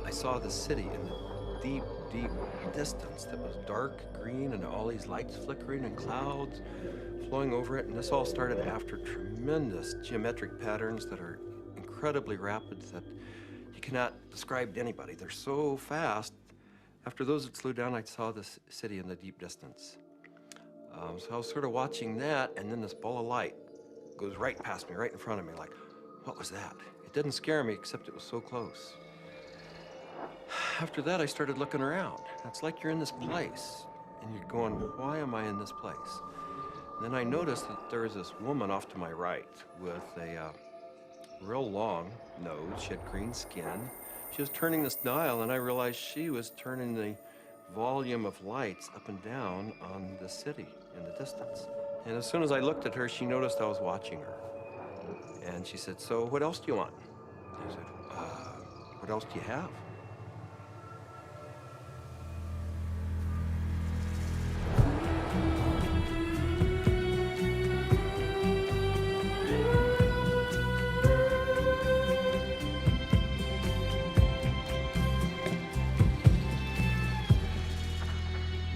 I saw the city in the deep, deep distance that was dark green and all these lights flickering and clouds flowing over it. And this all started after tremendous geometric patterns that are incredibly rapid that you cannot describe to anybody. They're so fast. After those had slowed down, I saw this city in the deep distance. So I was sort of watching that, and then this ball of light goes right past me, right in front of me, like, what was that? It didn't scare me, except it was so close. After that, I started looking around. It's like you're in this place, and you're going, why am I in this place? And then I noticed that there was this woman off to my right with a real long nose. She had green skin. She was turning this dial, and I realized she was turning the volume of lights up and down on the city in the distance. And as soon as I looked at her, she noticed I was watching her. And she said, so what else do you want? I said, what else do you have?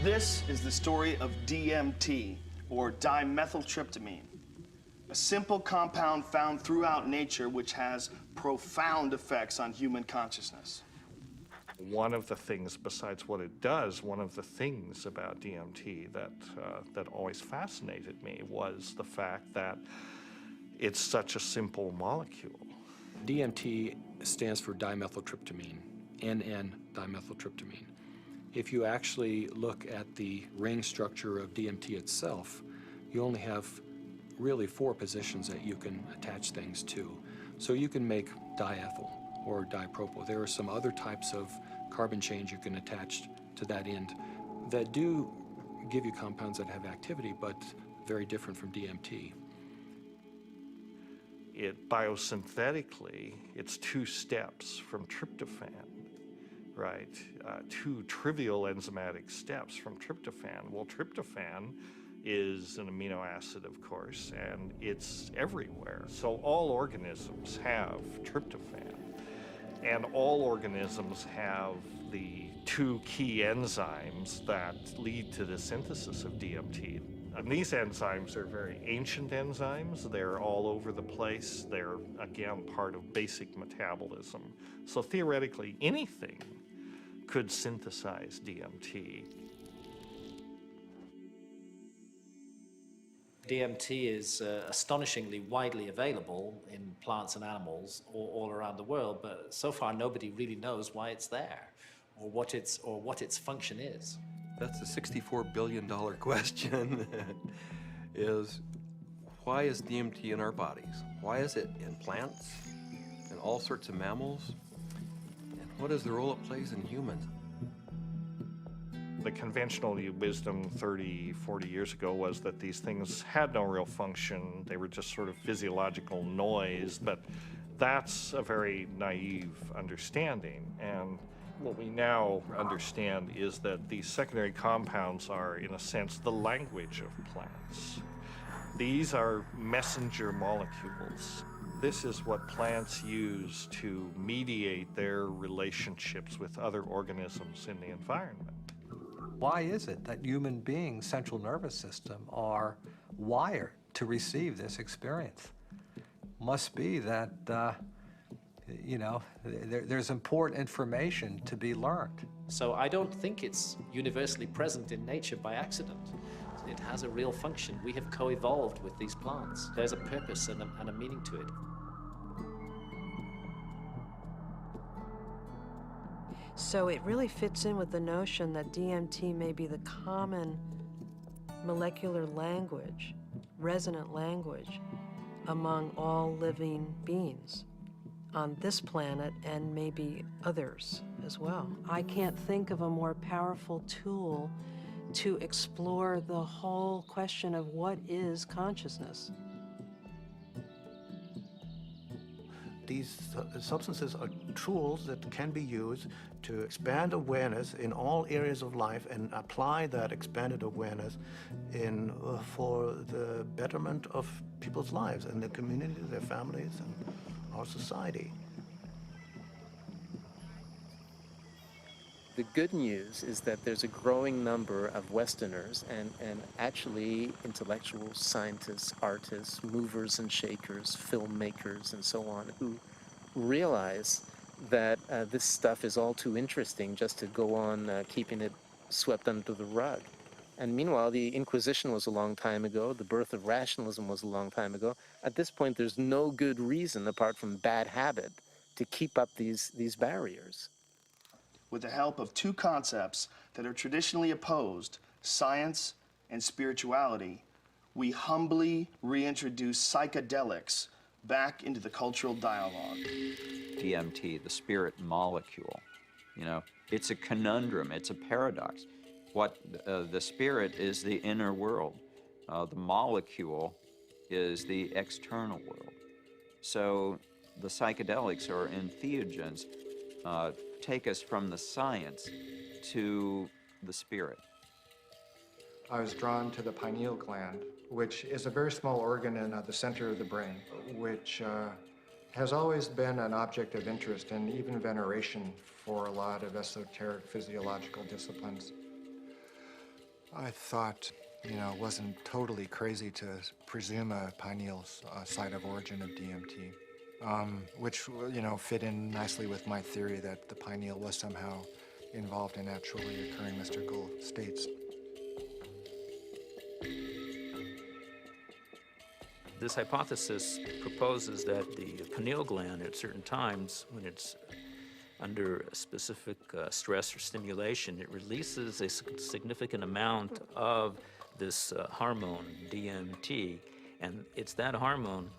This is the story of DMT, or dimethyltryptamine, a simple compound found throughout nature which has profound effects on human consciousness. One of the things, besides what it does, one of the things about DMT that always fascinated me was the fact that it's such a simple molecule. DMT stands for dimethyltryptamine, N-dimethyltryptamine. If you actually look at the ring structure of DMT itself, you only have really 4 positions that you can attach things to. So you can make diethyl or dipropyl. There are some other types of carbon chains you can attach to that end that do give you compounds that have activity, but very different from DMT. Biosynthetically, it's 2 steps from tryptophan, right? 2 trivial enzymatic steps from tryptophan. Well, tryptophan is an amino acid, of course, and it's everywhere. So all organisms have tryptophan, and all organisms have the 2 key enzymes that lead to the synthesis of DMT. And these enzymes are very ancient enzymes. They're all over the place. They're, again, part of basic metabolism. So theoretically, anything could synthesize DMT. DMT is astonishingly widely available in plants and animals all around the world, but so far nobody really knows why it's there or what its function is. That's a $64 billion question, is why is DMT in our bodies? Why is it in plants and all sorts of mammals? And what is the role it plays in humans? The conventional wisdom 30, 40 years ago was that these things had no real function. They were just sort of physiological noise, but that's a very naive understanding. And what we now understand is that these secondary compounds are, in a sense, the language of plants. These are messenger molecules. This is what plants use to mediate their relationships with other organisms in the environment. Why is it that human beings' central nervous system are wired to receive this experience? Must be that, there's important information to be learned. So I don't think it's universally present in nature by accident. It has a real function. We have co-evolved with these plants. There's a purpose and a meaning to it. So it really fits in with the notion that DMT may be the common molecular language, resonant language, among all living beings on this planet and maybe others as well. I can't think of a more powerful tool to explore the whole question of what is consciousness. these substances are tools that can be used to expand awareness in all areas of life and apply that expanded awareness in for the betterment of people's lives and their communities, their families, and our society. The good news is that there's a growing number of Westerners and actually intellectuals, scientists, artists, movers and shakers, filmmakers, and so on, who realize that this stuff is all too interesting just to go on keeping it swept under the rug. And meanwhile, the Inquisition was a long time ago, the birth of rationalism was a long time ago. At this point, there's no good reason, apart from bad habit, to keep up these barriers. With the help of two concepts that are traditionally opposed, science and spirituality, we humbly reintroduce psychedelics back into the cultural dialogue. DMT, the spirit molecule, you know, it's a conundrum, it's a paradox. What the spirit is the inner world, the molecule is the external world. So the psychedelics or entheogens take us from the science to the spirit. I was drawn to the pineal gland, which is a very small organ in the center of the brain, which has always been an object of interest and even veneration for a lot of esoteric physiological disciplines. I thought, you know, it wasn't totally crazy to presume a pineal site of origin of DMT. Which, you know, fit in nicely with my theory that the pineal was somehow involved in naturally occurring mystical states. This hypothesis proposes that the pineal gland at certain times, when it's under a specific stress or stimulation, it releases a significant amount of this hormone, DMT, and it's that hormone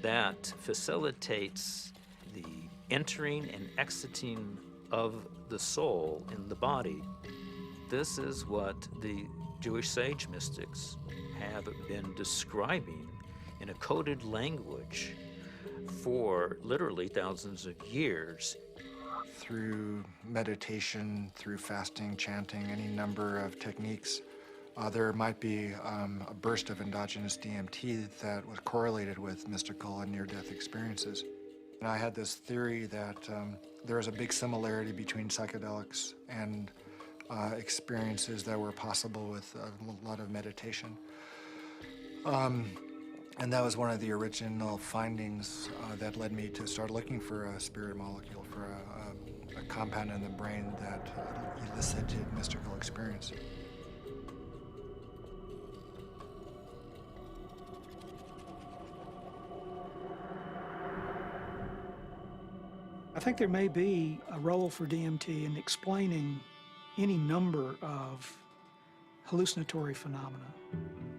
that facilitates the entering and exiting of the soul in the body. This is what the Jewish sage mystics have been describing in a coded language for literally thousands of years. Through meditation, through fasting, chanting, any number of techniques, there might be a burst of endogenous DMT that was correlated with mystical and near-death experiences. And I had this theory that there was a big similarity between psychedelics and experiences that were possible with a lot of meditation. And that was one of the original findings that led me to start looking for a spirit molecule, for a compound in the brain that elicited mystical experience. I think there may be a role for DMT in explaining any number of hallucinatory phenomena,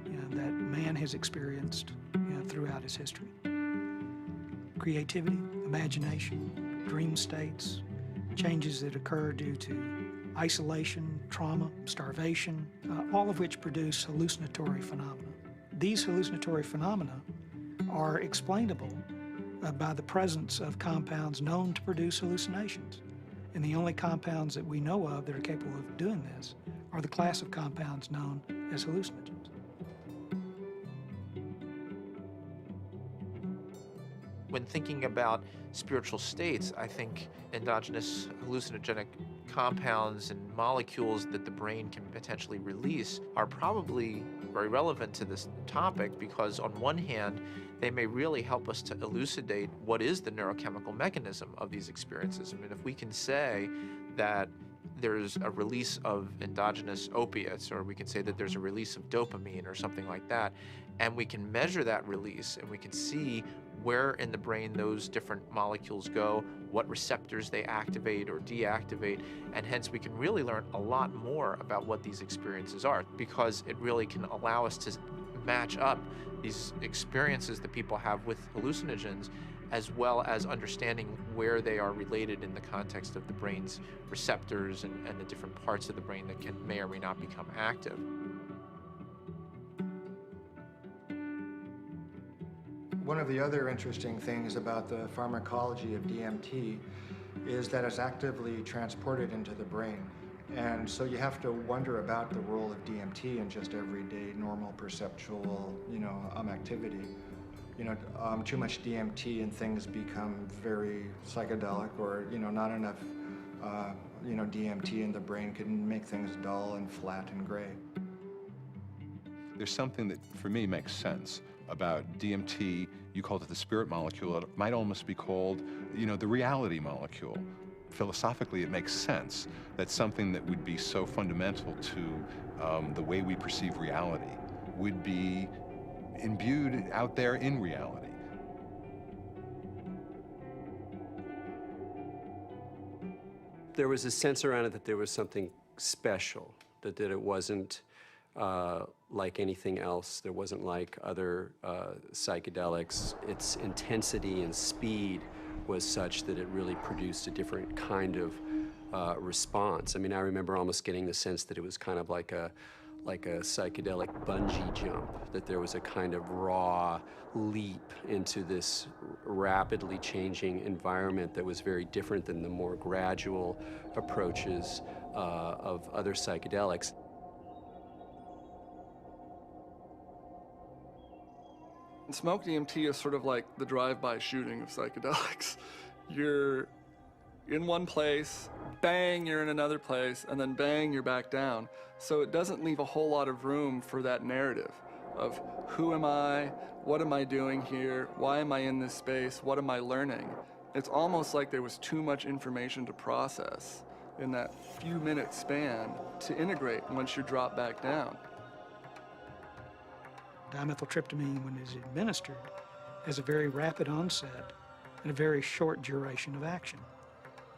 you know, that man has experienced, you know, throughout his history. Creativity, imagination, dream states, changes that occur due to isolation, trauma, starvation, all of which produce hallucinatory phenomena. These hallucinatory phenomena are explainable by the presence of compounds known to produce hallucinations. And the only compounds that we know of that are capable of doing this are the class of compounds known as hallucinogens. When thinking about spiritual states, I think endogenous hallucinogenic compounds and molecules that the brain can potentially release are probably very relevant to this topic, because on one hand, they may really help us to elucidate what is the neurochemical mechanism of these experiences. I mean, if we can say that there's a release of endogenous opiates, or we can say that there's a release of dopamine or something like that, and we can measure that release, and we can see where in the brain those different molecules go, what receptors they activate or deactivate, and hence we can really learn a lot more about what these experiences are, because it really can allow us to match up these experiences that people have with hallucinogens, as well as understanding where they are related in the context of the brain's receptors and the different parts of the brain that may or may not become active. One of the other interesting things about the pharmacology of DMT is that it's actively transported into the brain. And so you have to wonder about the role of DMT in just everyday normal perceptual, activity. Too much DMT and things become very psychedelic, or, not enough, DMT in the brain can make things dull and flat and gray. There's something that, for me, makes sense about DMT. You called it the spirit molecule. It might almost be called, the reality molecule. Philosophically, it makes sense that something that would be so fundamental to the way we perceive reality would be imbued out there in reality. There was a sense around it that there was something special, that it wasn't like anything else. There wasn't like other psychedelics. Its intensity and speed was such that it really produced a different kind of response. I mean, I remember almost getting the sense that it was kind of like a psychedelic bungee jump, that there was a kind of raw leap into this rapidly changing environment that was very different than the more gradual approaches of other psychedelics. Smoke DMT is sort of like the drive-by shooting of psychedelics. You're in one place, bang, you're in another place, and then bang, you're back down. So it doesn't leave a whole lot of room for that narrative of who am I, what am I doing here, why am I in this space, what am I learning? It's almost like there was too much information to process in that few minute span to integrate once you drop back down. Dimethyltryptamine, when it's administered, has a very rapid onset and a very short duration of action.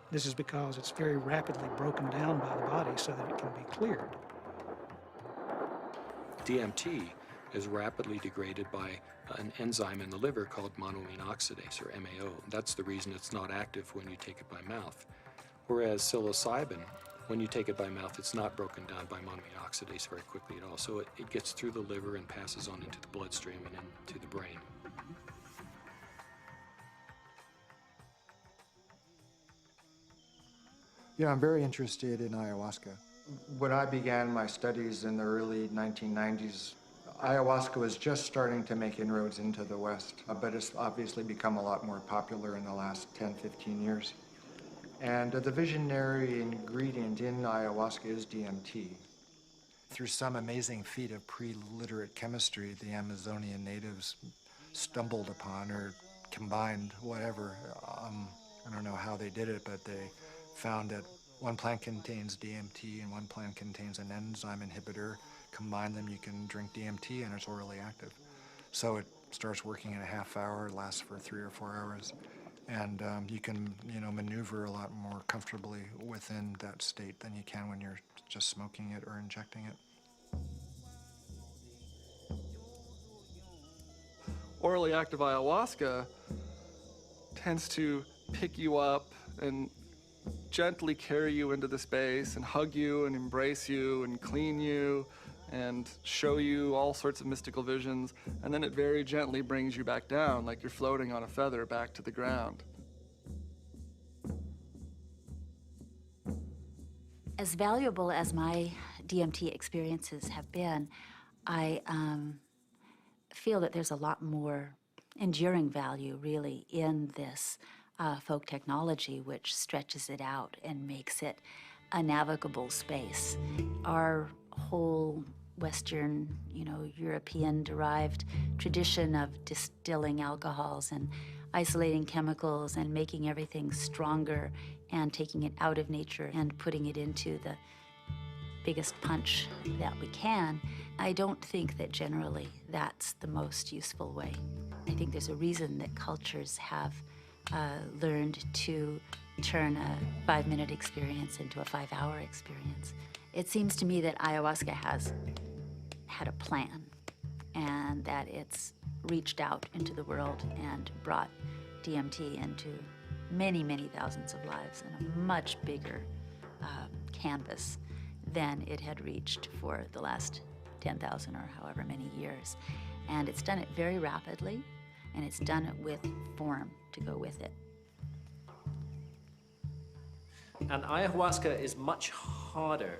This is because it's very rapidly broken down by the body so that it can be cleared. DMT is rapidly degraded by an enzyme in the liver called monoamine oxidase, or MAO. That's the reason it's not active when you take it by mouth. Whereas psilocybin, when you take it by mouth, it's not broken down by monoamine oxidase very quickly at all. So it gets through the liver and passes on into the bloodstream and into the brain. Yeah, I'm very interested in ayahuasca. When I began my studies in the early 1990s, ayahuasca was just starting to make inroads into the West, but it's obviously become a lot more popular in the last 10, 15 years. And the visionary ingredient in ayahuasca is DMT. Through some amazing feat of pre-literate chemistry, the Amazonian natives stumbled upon or combined whatever. I don't know how they did it, but they found that one plant contains DMT and one plant contains an enzyme inhibitor. Combine them, you can drink DMT and it's orally active. So it starts working in a half hour, lasts for 3 or 4 hours. And you can, maneuver a lot more comfortably within that state than you can when you're just smoking it or injecting it. Orally active ayahuasca tends to pick you up and gently carry you into the space and hug you and embrace you and clean you and show you all sorts of mystical visions, and then it very gently brings you back down like you're floating on a feather back to the ground. As valuable as my DMT experiences have been, I feel that there's a lot more enduring value, really, in this folk technology, which stretches it out and makes it a navigable space. Our whole Western, European-derived tradition of distilling alcohols and isolating chemicals and making everything stronger and taking it out of nature and putting it into the biggest punch that we can, I don't think that generally that's the most useful way. I think there's a reason that cultures have learned to turn a 5-minute experience into a 5-hour experience. It seems to me that ayahuasca has had a plan and that it's reached out into the world and brought DMT into many, many thousands of lives in a much bigger canvas than it had reached for the last 10,000 or however many years. And it's done it very rapidly. and it's done it with form to go with it. And ayahuasca is much harder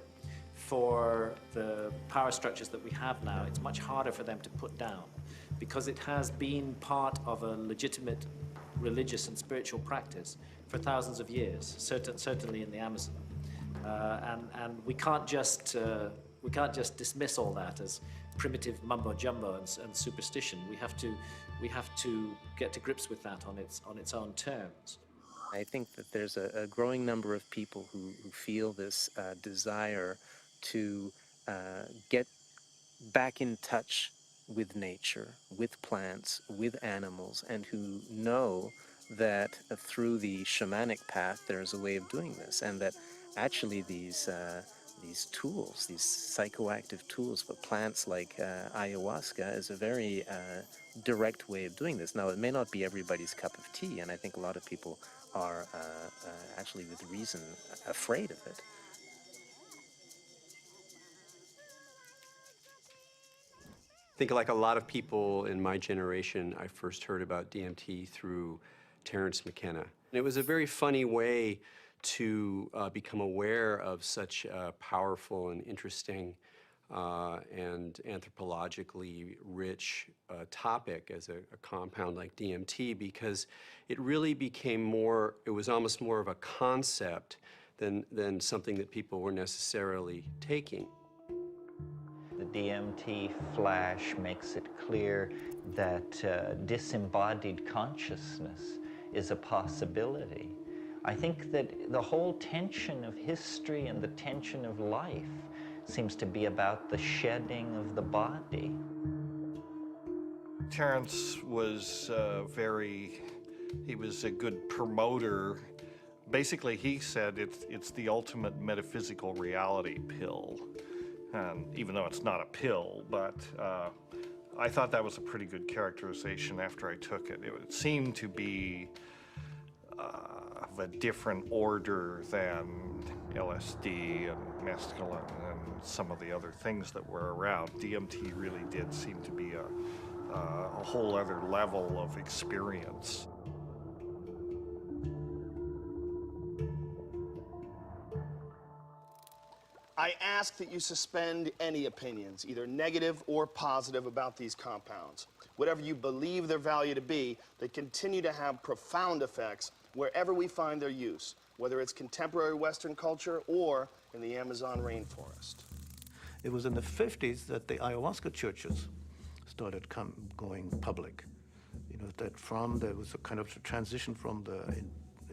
for the power structures that we have now. It's much harder for them to put down because it has been part of a legitimate religious and spiritual practice for thousands of years, certainly in the Amazon. And we can't just dismiss all that as primitive mumbo jumbo and superstition. We have to get to grips with that on its own terms. I think that there's a growing number of people who feel this desire to get back in touch with nature, with plants, with animals, and who know that through the shamanic path there's a way of doing this, and that actually these tools, these psychoactive tools for plants like ayahuasca is a very direct way of doing this. Now, it may not be everybody's cup of tea, and I think a lot of people are actually with reason afraid of it. I think like a lot of people in my generation, I first heard about DMT through Terence McKenna. It was a very funny way to become aware of such a powerful and interesting and anthropologically rich topic as a compound like DMT, because it really became more, it was almost more of a concept than something that people were necessarily taking. The DMT flash makes it clear that disembodied consciousness is a possibility. I think that the whole tension of history and the tension of life seems to be about the shedding of the body. Terence was he was a good promoter. Basically, he said it's the ultimate metaphysical reality pill. And even though it's not a pill, but I thought that was a pretty good characterization after I took it. It seemed to be of a different order than LSD and mescaline and some of the other things that were around. DMT really did seem to be a whole other level of experience. I ask that you suspend any opinions, either negative or positive, about these compounds. Whatever you believe their value to be, they continue to have profound effects wherever we find their use, whether it's contemporary Western culture or in the Amazon rainforest. It was in the 50s that the ayahuasca churches started going public. You know, that there was a kind of transition from the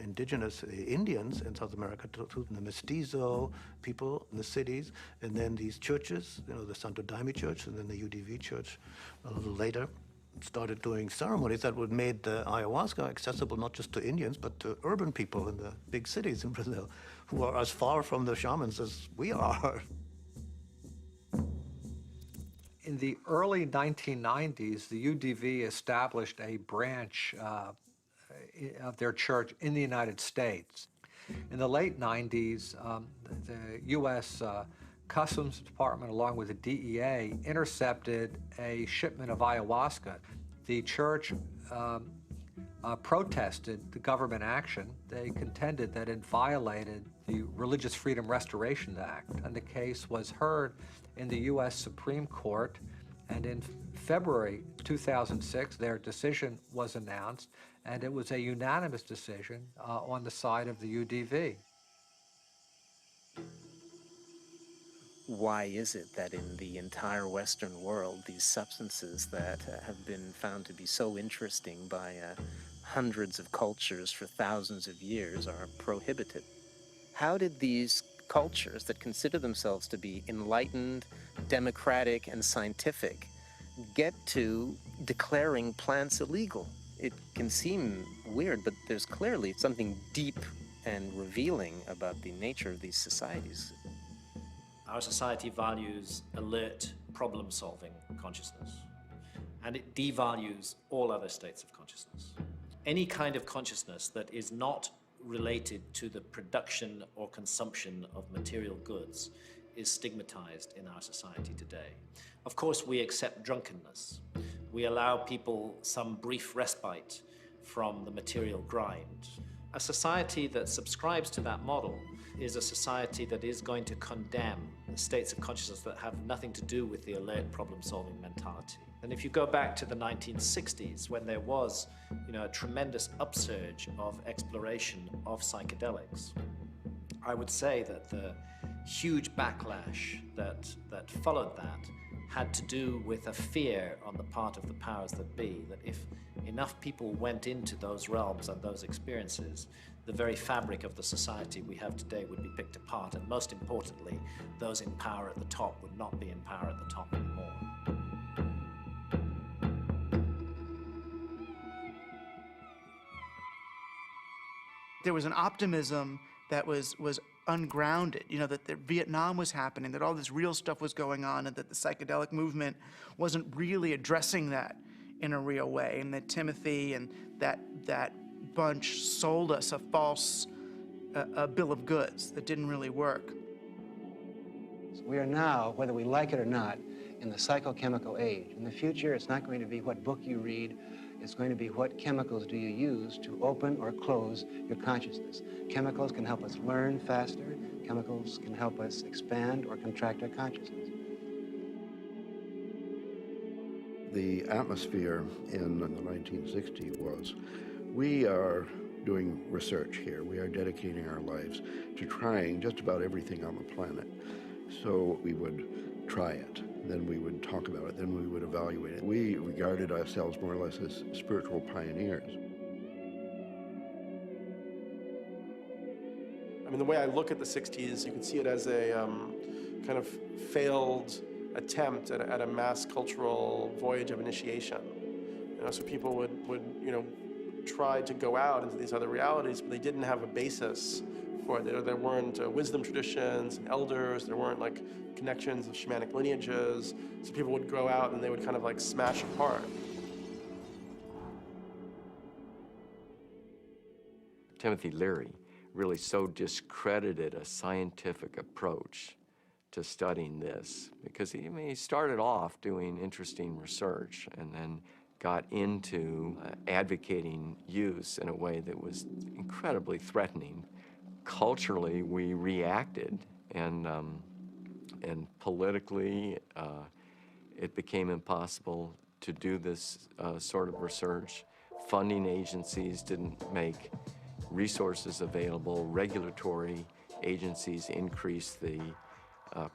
indigenous Indians in South America to the mestizo people in the cities, and then these churches, you know, the Santo Daime Church and then the UDV Church a little later, started doing ceremonies that would made the ayahuasca accessible not just to Indians, but to urban people in the big cities in Brazil, who are as far from the shamans as we are. In the early 1990s, the UDV established a branch of their church in the United States. In the late 90s, the U.S. Customs Department, along with the DEA, intercepted a shipment of ayahuasca. The church protested the government action. They contended that it violated the Religious Freedom Restoration Act, and the case was heard in the U.S. Supreme Court, and in February 2006, their decision was announced, and it was a unanimous decision on the side of the UDV. Why is it that in the entire Western world, these substances that have been found to be so interesting by hundreds of cultures for thousands of years are prohibited? How did these cultures that consider themselves to be enlightened, democratic, and scientific get to declaring plants illegal? It can seem weird, but there's clearly something deep and revealing about the nature of these societies. Our society values alert, problem-solving consciousness, and it devalues all other states of consciousness. Any kind of consciousness that is not related to the production or consumption of material goods is stigmatized in our society today. Of course, we accept drunkenness. We allow people some brief respite from the material grind. A society that subscribes to that model is a society that is going to condemn states of consciousness that have nothing to do with the alert problem-solving mentality. And if you go back to the 1960s, when there was, a tremendous upsurge of exploration of psychedelics, I would say that the huge backlash that followed that had to do with a fear on the part of the powers that be, that if enough people went into those realms and those experiences, the very fabric of the society we have today would be picked apart, and most importantly, those in power at the top would not be in power at the top anymore. There was an optimism that was ungrounded, that Vietnam was happening, that all this real stuff was going on, and that the psychedelic movement wasn't really addressing that in a real way, and that Timothy and that bunch sold us a false bill of goods that didn't really work. We are now, whether we like it or not, in the psychochemical age. In the future, it's not going to be what book you read, it's going to be what chemicals do you use to open or close your consciousness. Chemicals can help us learn faster. Chemicals can help us expand or contract our consciousness. The atmosphere in the 1960s was, we are doing research here. We are dedicating our lives to trying just about everything on the planet. So we would try it, then we would talk about it, then we would evaluate it. We regarded ourselves more or less as spiritual pioneers. I mean, the way I look at the 60s, you can see it as a kind of failed attempt at a mass cultural voyage of initiation. So people would try to go out into these other realities, but they didn't have a basis for it. There weren't wisdom traditions and elders. There weren't like connections of shamanic lineages. So people would go out and they would kind of like smash apart. Timothy Leary really so discredited a scientific approach to studying this, because he started off doing interesting research and then got into advocating use in a way that was incredibly threatening. Culturally, we reacted, and politically, it became impossible to do this sort of research. Funding agencies didn't make resources available. Regulatory agencies increased the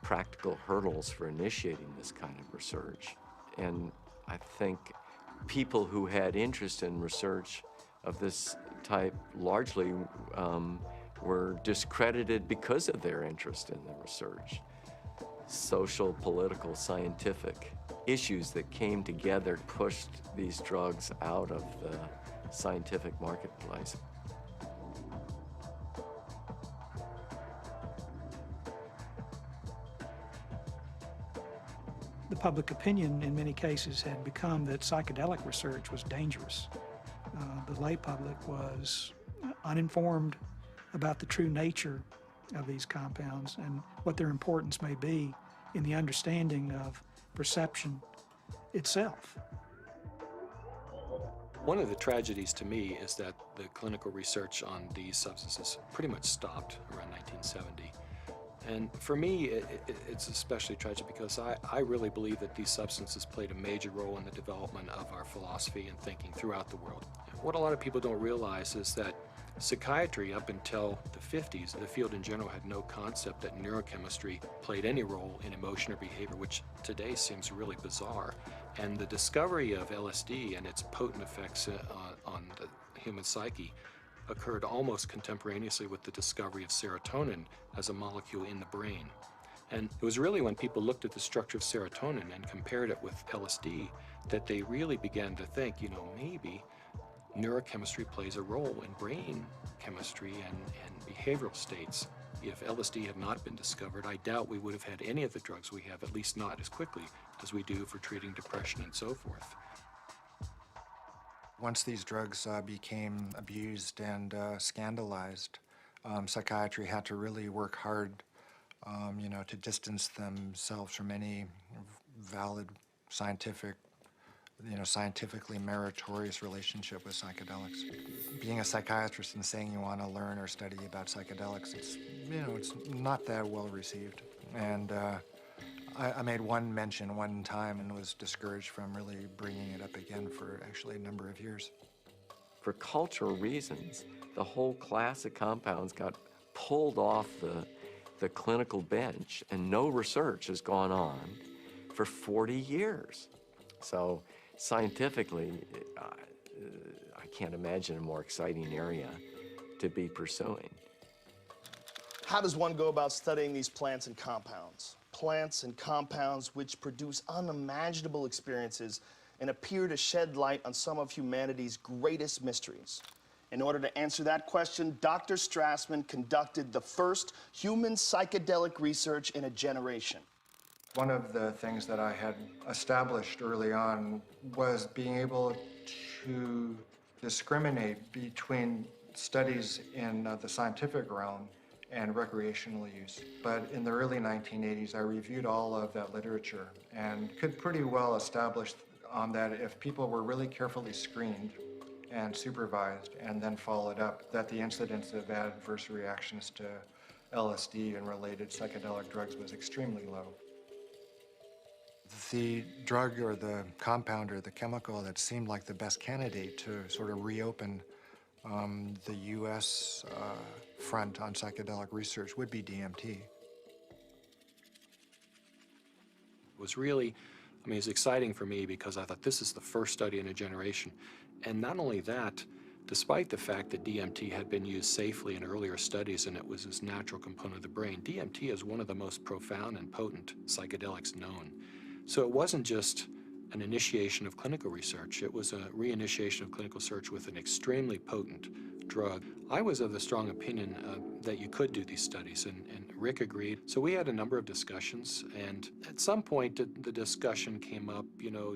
practical hurdles for initiating this kind of research. And I think people who had interest in research of this type largely were discredited because of their interest in the research. Social, political, scientific issues that came together pushed these drugs out of the scientific marketplace. The public opinion in many cases had become that psychedelic research was dangerous. The lay public was uninformed about the true nature of these compounds and what their importance may be in the understanding of perception itself. One of the tragedies to me is that the clinical research on these substances pretty much stopped around 1970. And for me, it's especially tragic because I really believe that these substances played a major role in the development of our philosophy and thinking throughout the world. What a lot of people don't realize is that psychiatry, up until the 50s, the field in general had no concept that neurochemistry played any role in emotion or behavior, which today seems really bizarre. And the discovery of LSD and its potent effects on the human psyche occurred almost contemporaneously with the discovery of serotonin as a molecule in the brain. And it was really when people looked at the structure of serotonin and compared it with LSD that they really began to think, maybe neurochemistry plays a role in brain chemistry and behavioral states. If LSD had not been discovered, I doubt we would have had any of the drugs we have, at least not as quickly as we do for treating depression and so forth. Once these drugs became abused and scandalized, psychiatry had to really work hard, to distance themselves from any valid scientific scientifically meritorious relationship with psychedelics. Being a psychiatrist and saying you want to learn or study about psychedelics, it's not that well received. And I made one mention one time and was discouraged from really bringing it up again for actually a number of years. For cultural reasons, the whole class of compounds got pulled off the clinical bench, and no research has gone on for 40 years. So scientifically, I can't imagine a more exciting area to be pursuing. How does one go about studying these plants and compounds? Plants and compounds which produce unimaginable experiences and appear to shed light on some of humanity's greatest mysteries. In order to answer that question, Dr. Strassman conducted the first human psychedelic research in a generation. One of the things that I had established early on was being able to discriminate between studies in the scientific realm and recreational use. But in the early 1980s, I reviewed all of that literature and could pretty well establish that if people were really carefully screened and supervised and then followed up, that the incidence of adverse reactions to LSD and related psychedelic drugs was extremely low. The drug or the compound or the chemical that seemed like the best candidate to sort of reopen the U.S. Front on psychedelic research would be DMT. It was really, it was exciting for me because I thought this is the first study in a generation. And not only that, despite the fact that DMT had been used safely in earlier studies and it was this natural component of the brain, DMT is one of the most profound and potent psychedelics known. So it wasn't just an initiation of clinical research, it was a reinitiation of clinical research with an extremely potent drug. I was of the strong opinion that you could do these studies, and Rick agreed. So we had a number of discussions, and at some point the discussion came up,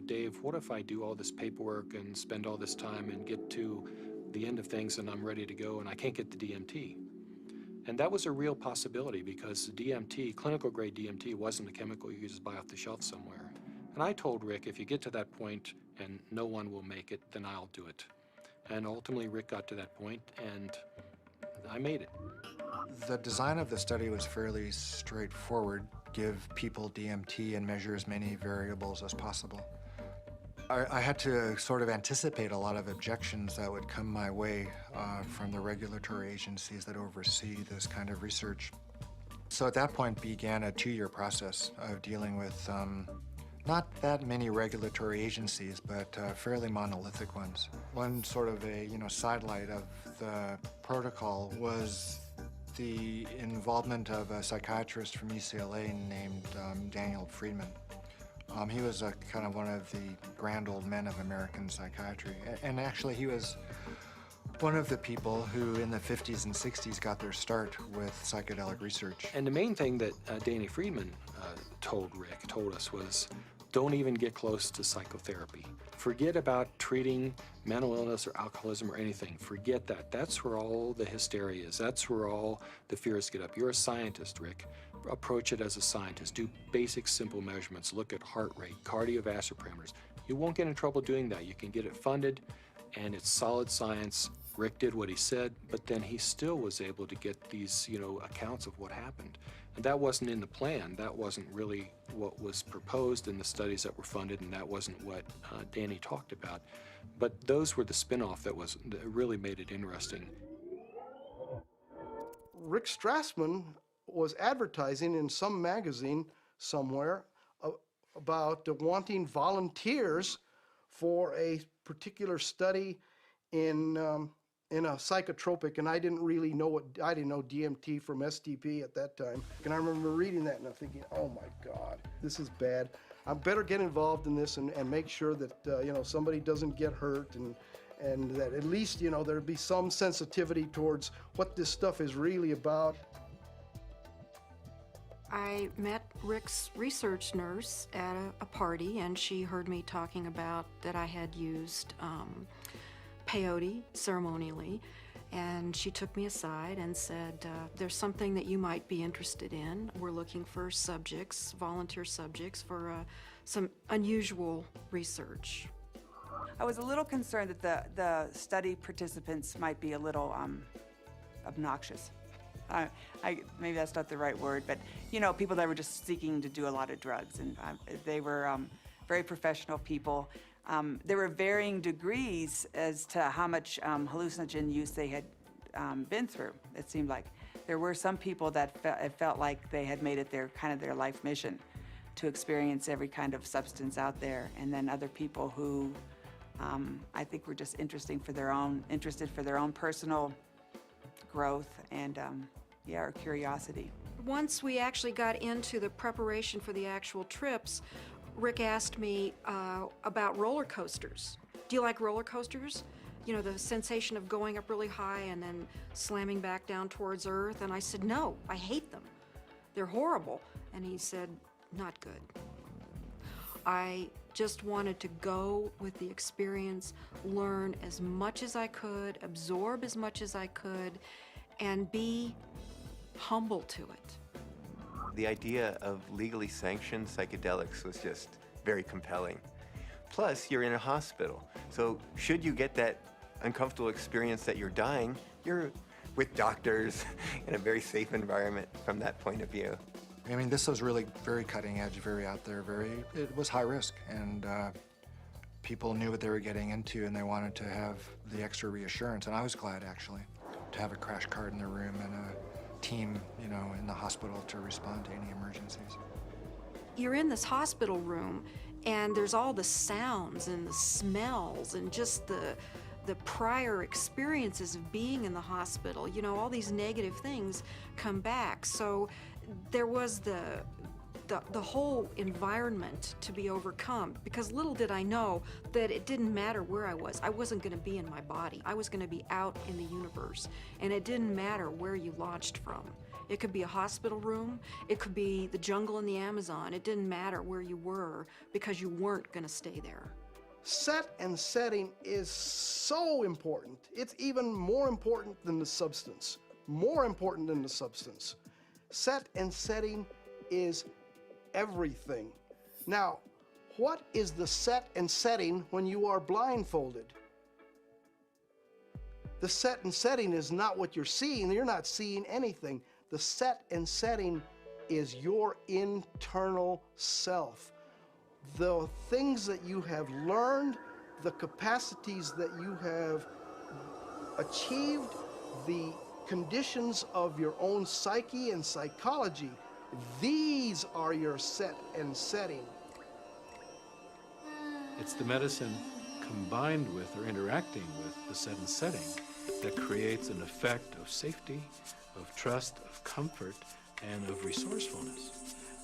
Dave, what if I do all this paperwork and spend all this time and get to the end of things and I'm ready to go and I can't get the DMT? And that was a real possibility because DMT, clinical grade DMT, wasn't a chemical you could just buy off the shelf somewhere. And I told Rick, if you get to that point and no one will make it, then I'll do it. And ultimately Rick got to that point and I made it. The design of the study was fairly straightforward. Give people DMT and measure as many variables as possible. I had to sort of anticipate a lot of objections that would come my way from the regulatory agencies that oversee this kind of research. So at that point began a 2-year process of dealing with not that many regulatory agencies, but fairly monolithic ones. One sort of a sidelight of the protocol was the involvement of a psychiatrist from UCLA named Daniel Friedman. He was kind of one of the grand old men of American psychiatry. And actually, he was one of the people who in the 50s and 60s got their start with psychedelic research. And the main thing that Danny Friedman told us was, don't even get close to psychotherapy. Forget about treating mental illness or alcoholism or anything. Forget that. That's where all the hysteria is. That's where all the fears get up. You're a scientist, Rick. Approach it as a scientist. Do basic, simple measurements. Look at heart rate, cardiovascular parameters. You won't get in trouble doing that. You can get it funded, and it's solid science. Rick did what he said, but then he still was able to get these, accounts of what happened. And that wasn't in the plan. That wasn't really what was proposed in the studies that were funded, and that wasn't what Danny talked about. But those were the spin-off that really made it interesting. Rick Strassman was advertising in some magazine somewhere about wanting volunteers for a particular study in a psychotropic, and I didn't really know I didn't know DMT from STP at that time. And I remember reading that and I'm thinking, oh my God, this is bad. I better get involved in this and make sure that somebody doesn't get hurt, and that at least there'd be some sensitivity towards what this stuff is really about. I met Rick's research nurse at a party, and she heard me talking about that I had used peyote ceremonially, and she took me aside and said, there's something that you might be interested in. We're looking for subjects, volunteer subjects, for some unusual research. I was a little concerned that the study participants might be a little obnoxious. Maybe that's not the right word, but you know, people that were just seeking to do a lot of drugs, and they were very professional people. There were varying degrees as to how much hallucinogen use they had been through. It seemed like there were some people that felt like they had made it their life mission to experience every kind of substance out there, and then other people who I think were just interested for their own personal growth and or curiosity. Once we actually got into the preparation for the actual trips, Rick asked me about roller coasters. Do you like roller coasters? You know, the sensation of going up really high and then slamming back down towards Earth. And I said, no, I hate them. They're horrible. And he said, not good. I just wanted to go with the experience, learn as much as I could, absorb as much as I could, and be humble to it. The idea of legally sanctioned psychedelics was just very compelling. Plus, you're in a hospital, so should you get that uncomfortable experience that you're dying, you're with doctors in a very safe environment from that point of view. I mean, this was really very cutting edge, very out there, it was high risk, and people knew what they were getting into, and they wanted to have the extra reassurance, and I was glad, actually, to have a crash cart in the room and a team, you know, in the hospital to respond to any emergencies. You're in this hospital room, and there's all the sounds and the smells and just the prior experiences of being in the hospital. You know, all these negative things come back. So there was the whole environment to be overcome, because little did I know that it didn't matter where I was. I wasn't going to be in my body. I was going to be out in the universe, and it didn't matter where you launched from. It could be a hospital room, it could be the jungle in the Amazon. It didn't matter where you were, because you weren't going to stay there. Set and setting is so important. It's even more important than the substance. More important than the substance. Set and setting is everything. Now, what is the set and setting when you are blindfolded? The set and setting is not what you're seeing. You're not seeing anything. The set and setting is your internal self. The things that you have learned, the capacities that you have achieved, the conditions of your own psyche and psychology, these are your set and setting. It's the medicine combined with or interacting with the set and setting that creates an effect of safety, of trust, of comfort, and of resourcefulness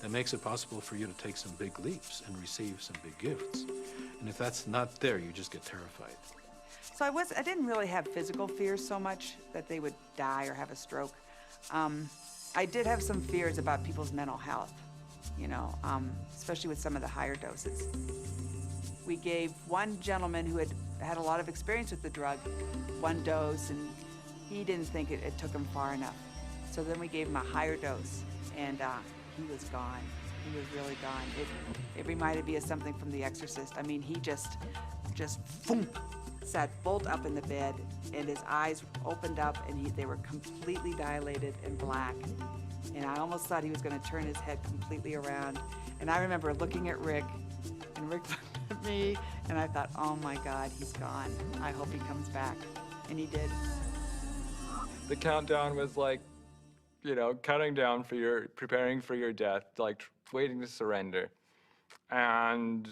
that makes it possible for you to take some big leaps and receive some big gifts. And if that's not there, you just get terrified. So I didn't really have physical fears so much that they would die or have a stroke. I did have some fears about people's mental health, you know, especially with some of the higher doses. We gave one gentleman who had a lot of experience with the drug one dose, and he didn't think it took him far enough. So then we gave him a higher dose, and he was gone. He was really gone. It reminded me of something from The Exorcist. I mean, he just boom, sat bolt up in the bed, and his eyes opened up, and they were completely dilated and black. And I almost thought he was going to turn his head completely around. And I remember looking at Rick, and Rick looked at me, and I thought, oh my God, he's gone. I hope he comes back. And he did. The countdown was like, you know, counting down for preparing for your death, like waiting to surrender. And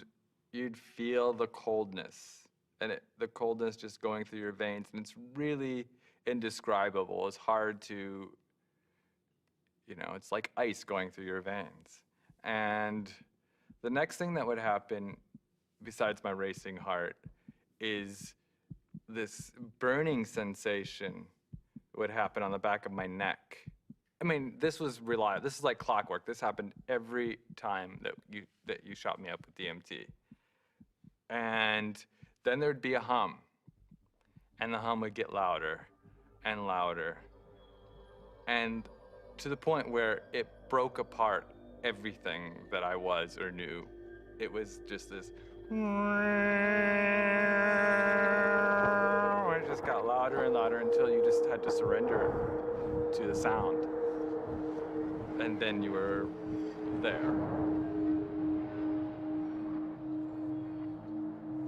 you'd feel the coldness, and the coldness just going through your veins, and it's really indescribable. It's hard to, you know, it's like ice going through your veins. And the next thing that would happen, besides my racing heart, is this burning sensation would happen on the back of my neck. I mean, this was reliable. This is like clockwork. This happened every time that you shot me up with DMT. And then there'd be a hum, and the hum would get louder and louder, and to the point where it broke apart everything that I was or knew. It was just this It just got louder and louder until you just had to surrender to the sound. And then you were there.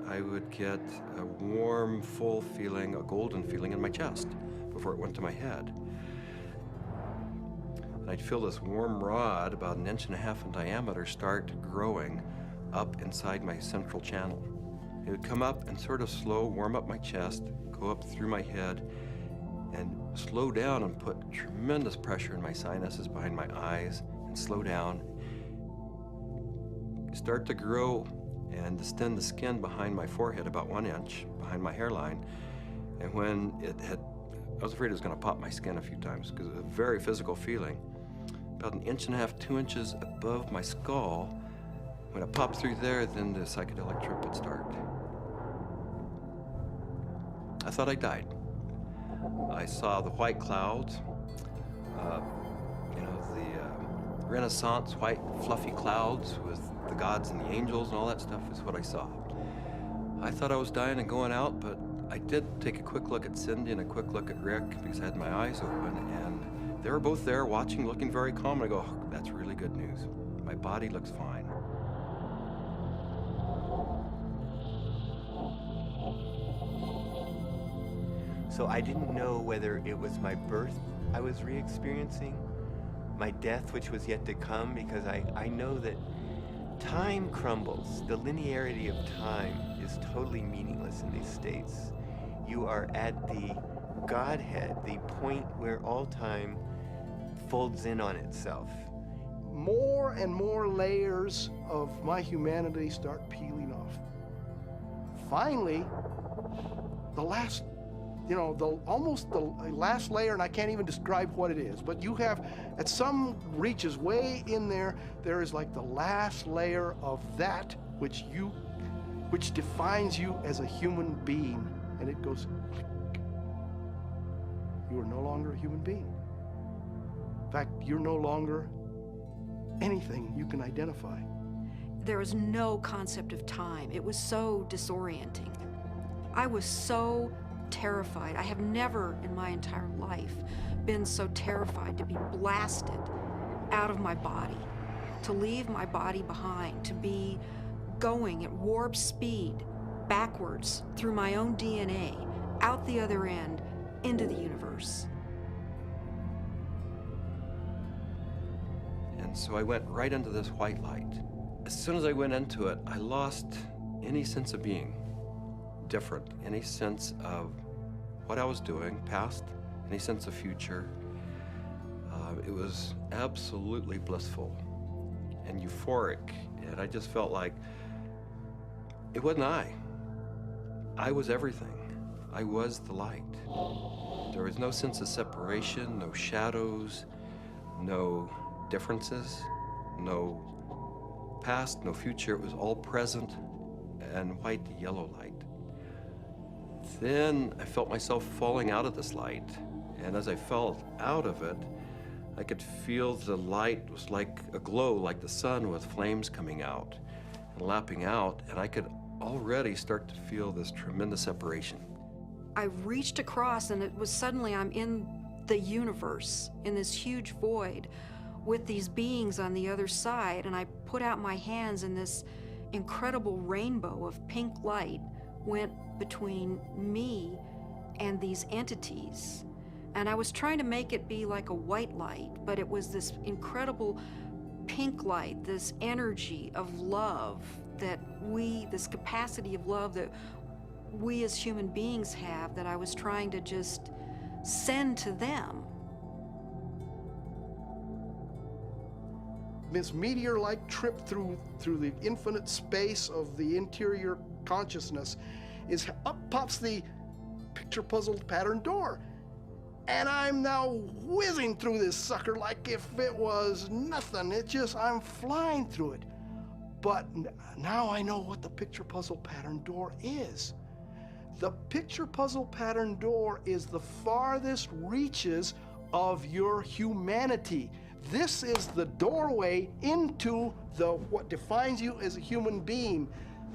I would get a warm, full feeling, a golden feeling in my chest before it went to my head. And I'd feel this warm rod about 1.5 inches in diameter start growing up inside my central channel. It would come up and sort of slow, warm up my chest, go up through my head, and slow down and put tremendous pressure in my sinuses behind my eyes, and slow down. Start to grow and distend the skin behind my forehead about 1 inch, behind my hairline. And when it had, I was afraid it was gonna pop my skin a few times because it was a very physical feeling. About 1.5 inches, 2 inches above my skull, when it popped through there, then the psychedelic trip would start. I thought I died. I saw the white clouds, you know, the Renaissance white fluffy clouds with the gods and the angels and all that stuff is what I saw. I thought I was dying and going out, but I did take a quick look at Cindy and a quick look at Rick because I had my eyes open, and they were both there watching, looking very calm. And I go, oh, that's really good news. My body looks fine. So I didn't know whether it was my birth I was re-experiencing, my death which was yet to come, because I know that time crumbles. The linearity of time is totally meaningless in these states. You are at the Godhead, the point where all time folds in on itself. More and more layers of my humanity start peeling off. Finally, the last, you know, almost the last layer, and I can't even describe what it is, but you have, at some reaches way in there, there is like the last layer of that which defines you as a human being, and it goes click. You are no longer a human being. In fact, you're no longer anything you can identify. There was no concept of time. It was so disorienting. I was so terrified. I have never in my entire life been so terrified to be blasted out of my body, to leave my body behind, to be going at warp speed backwards through my own DNA, out the other end, into the universe. And so I went right into this white light. As soon as I went into it, I lost any sense of being different, any sense of what I was doing, past, any sense of future. It was absolutely blissful and euphoric, and I just felt like it wasn't I. I was everything. I was the light. There was no sense of separation, no shadows, no differences, no past, no future. It was all present and white to yellow light. Then I felt myself falling out of this light, and as I fell out of it, I could feel the light was like a glow, like the sun with flames coming out and lapping out, and I could already start to feel this tremendous separation. I reached across, and it was suddenly I'm in the universe, in this huge void, with these beings on the other side, and I put out my hands, and this incredible rainbow of pink light went between me and these entities. And I was trying to make it be like a white light, but it was this incredible pink light, this energy of love that this capacity of love that we as human beings have, that I was trying to just send to them. This meteor-like trip through the infinite space of the interior consciousness is up pops the picture puzzle pattern door. And I'm now whizzing through this sucker like if it was nothing. I'm flying through it. But now I know what the picture puzzle pattern door is. The picture puzzle pattern door is the farthest reaches of your humanity. This is the doorway into what defines you as a human being.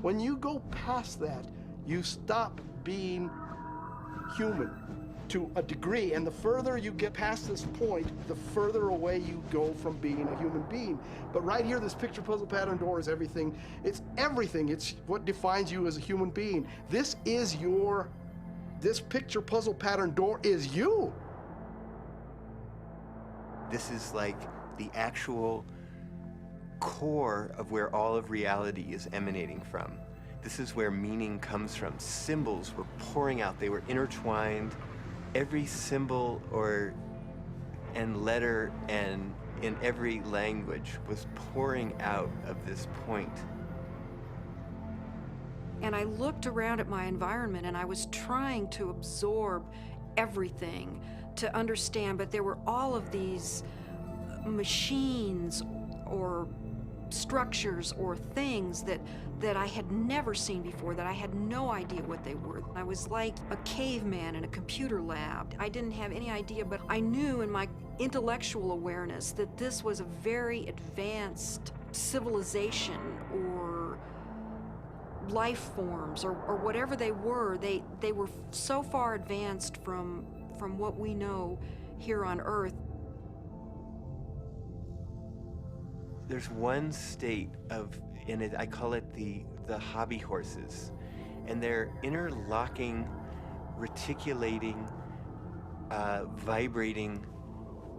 When you go past that, you stop being human to a degree, and the further you get past this point, the further away you go from being a human being. But right here, this picture puzzle pattern door is everything. It's everything. It's what defines you as a human being. This picture puzzle pattern door is you. This is like the actual core of where all of reality is emanating from. This is where meaning comes from. Symbols were pouring out. They were intertwined. Every symbol and letter and in every language was pouring out of this point. And I looked around at my environment and I was trying to absorb everything, to understand, but there were all of these machines or structures or things that I had never seen before, that I had no idea what they were. I was like a caveman in a computer lab. I didn't have any idea, but I knew in my intellectual awareness that this was a very advanced civilization or life forms or whatever they were. They were so far advanced from what we know here on Earth. There's one state in it, I call it the hobby horses, and they're interlocking, reticulating, vibrating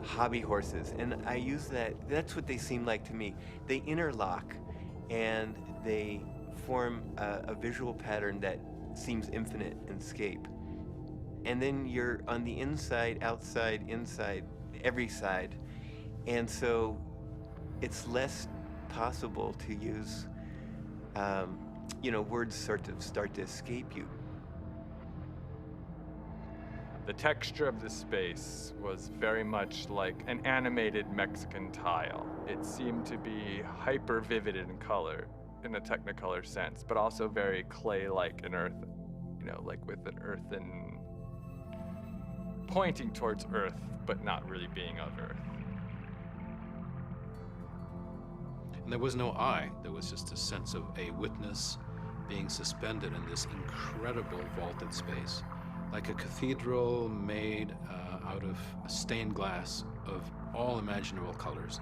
hobby horses. And I use that's what they seem like to me. They interlock and they form a visual pattern that seems infinite in scape. And then you're on the inside, outside, inside, every side. And so it's less possible to use, words sort of start to escape you. The texture of the space was very much like an animated Mexican tile. It seemed to be hyper vivid in color, in a Technicolor sense, but also very clay-like and earth, like with an earthen, pointing towards earth, but not really being of earth. And there was no I, there was just a sense of a witness being suspended in this incredible vaulted space, like a cathedral made out of stained glass of all imaginable colors,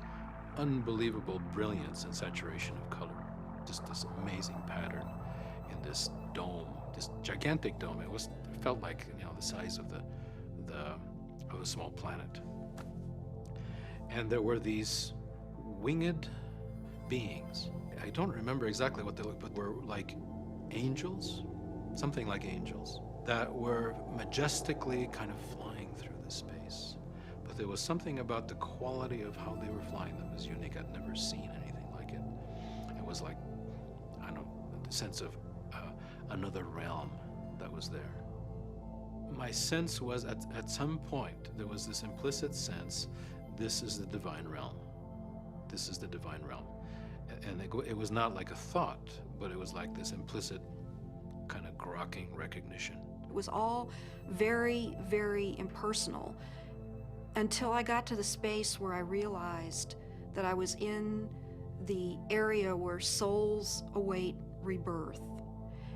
unbelievable brilliance and saturation of color, just this amazing pattern in this dome, this gigantic dome. It felt like the size of a small planet. And there were these winged beings. I don't remember exactly what they looked, but were like angels, something like angels, that were majestically kind of flying through the space. But there was something about the quality of how they were flying that was unique. I'd never seen anything like it. It was like, I don't know, the sense of another realm that was there. My sense was at some point, there was this implicit sense, this is the divine realm. This is the divine realm. And it was not like a thought, but it was like this implicit kind of grokking recognition. It was all very, very impersonal until I got to the space where I realized that I was in the area where souls await rebirth.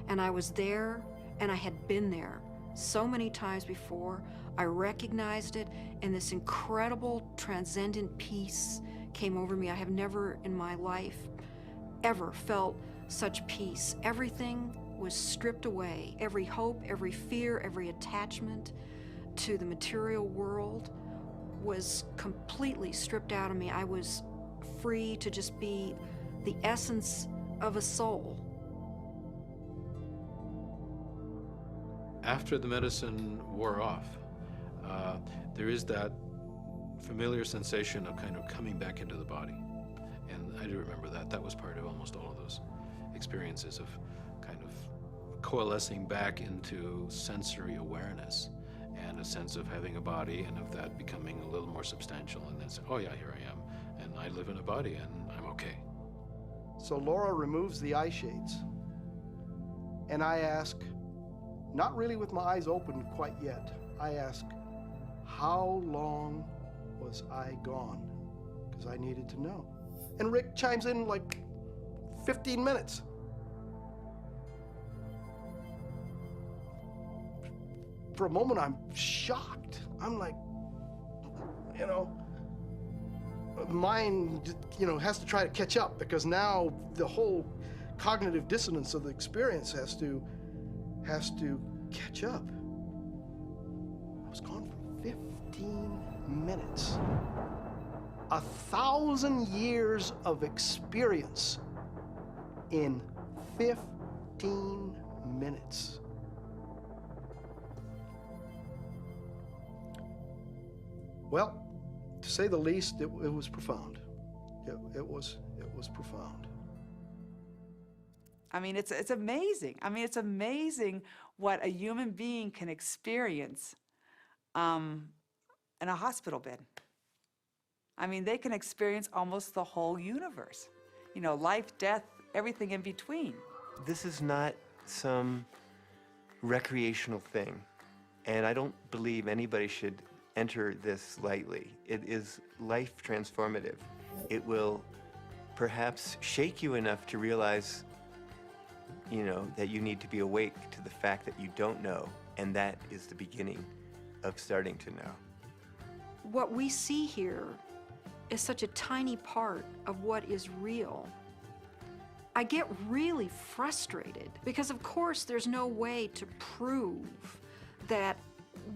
And I was there, and I had been there so many times before. I recognized it, and this incredible transcendent peace came over me. I have never in my life ever felt such peace. Everything was stripped away. Every hope, every fear, every attachment to the material world was completely stripped out of me. I was free to just be the essence of a soul. After the medicine wore off, there is that familiar sensation of kind of coming back into the body. And I do remember that. That was part of almost all of those experiences of kind of coalescing back into sensory awareness and a sense of having a body and of that becoming a little more substantial, and then say, oh yeah, here I am, and I live in a body and I'm okay. So Laura removes the eye shades, and I ask, not really with my eyes open quite yet, I ask, how long was I gone? Because I needed to know. And Rick chimes in like 15 minutes. for a moment, I'm shocked. I'm like, you know, mind, you know, has to try to catch up, because now the whole cognitive dissonance of the experience has to catch up. I was gone for 15 minutes. 1,000 years of experience in 15 minutes. Well, to say the least, it was profound. It was profound. I mean, it's amazing. I mean, it's amazing what a human being can experience in a hospital bed. I mean, they can experience almost the whole universe. You know, life, death, everything in between. This is not some recreational thing, and I don't believe anybody should enter this lightly. It is life transformative. It will perhaps shake you enough to realize, you know, that you need to be awake to the fact that you don't know, and that is the beginning of starting to know. What we see here is such a tiny part of what is real. I get really frustrated because, of course, there's no way to prove that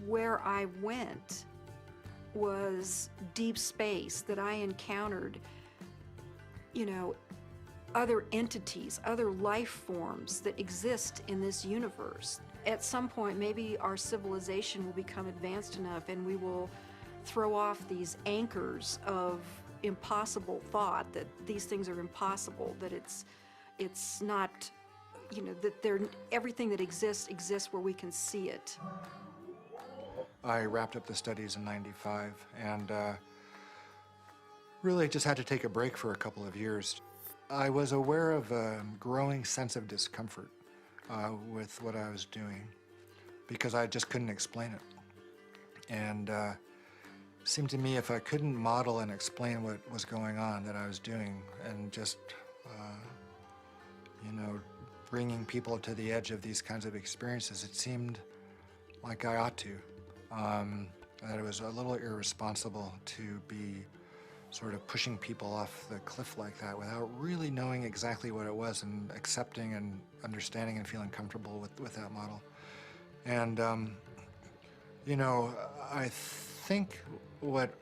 where I went was deep space, that I encountered, you know, other entities, other life forms that exist in this universe. At some point, maybe our civilization will become advanced enough and we will throw off these anchors of impossible thought, that these things are impossible, that it's not, you know, that everything that exists where we can see it. I wrapped up the studies in '95 and really just had to take a break for a couple of years. I was aware of a growing sense of discomfort with what I was doing because I just couldn't explain it. And it seemed to me if I couldn't model and explain what was going on that I was doing and just, you know, bringing people to the edge of these kinds of experiences, it seemed like I ought to. That it was a little irresponsible to be sort of pushing people off the cliff like that without really knowing exactly what it was and accepting and understanding and feeling comfortable with that model. And, you know, I think what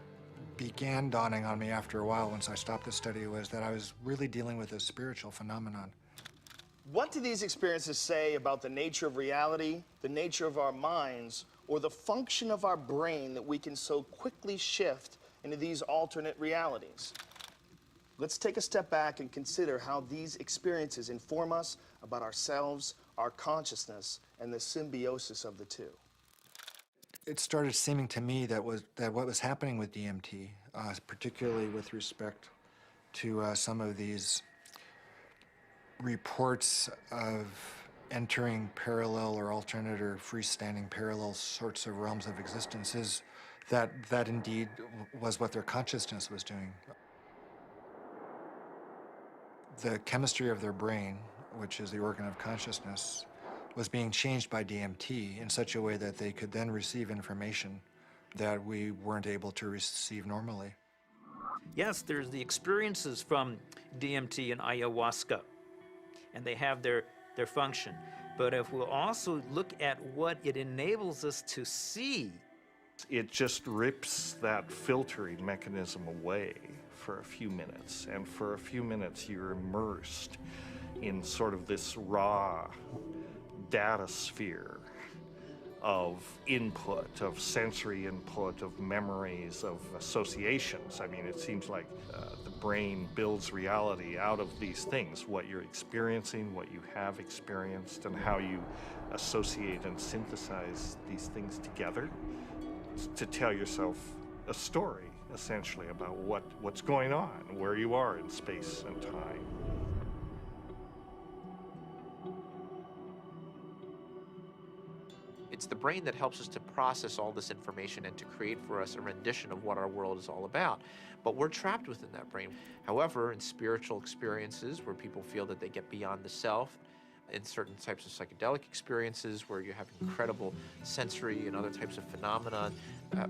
began dawning on me after a while once I stopped the study was that I was really dealing with a spiritual phenomenon. What do these experiences say about the nature of reality, the nature of our minds, or the function of our brain that we can so quickly shift into these alternate realities? Let's take a step back and consider how these experiences inform us about ourselves, our consciousness, and the symbiosis of the two. It started seeming to me that what was happening with DMT, particularly with respect to some of these reports of entering parallel or alternate or freestanding parallel sorts of realms of existence, is that indeed was what their consciousness was doing. The chemistry of their brain, which is the organ of consciousness, was being changed by DMT in such a way that they could then receive information that we weren't able to receive normally. Yes, there's the experiences from DMT and ayahuasca, and they have their function. But if we'll also look at what it enables us to see, it just rips that filtering mechanism away for a few minutes, and for a few minutes you're immersed in sort of this raw data sphere of input, of sensory input, of memories, of associations. I mean, it seems like the brain builds reality out of these things, what you're experiencing, what you have experienced, and how you associate and synthesize these things together to tell yourself a story, essentially, about what's going on, where you are in space and time. It's the brain that helps us to process all this information and to create for us a rendition of what our world is all about. But we're trapped within that brain. However, in spiritual experiences where people feel that they get beyond the self, in certain types of psychedelic experiences where you have incredible sensory and other types of phenomena,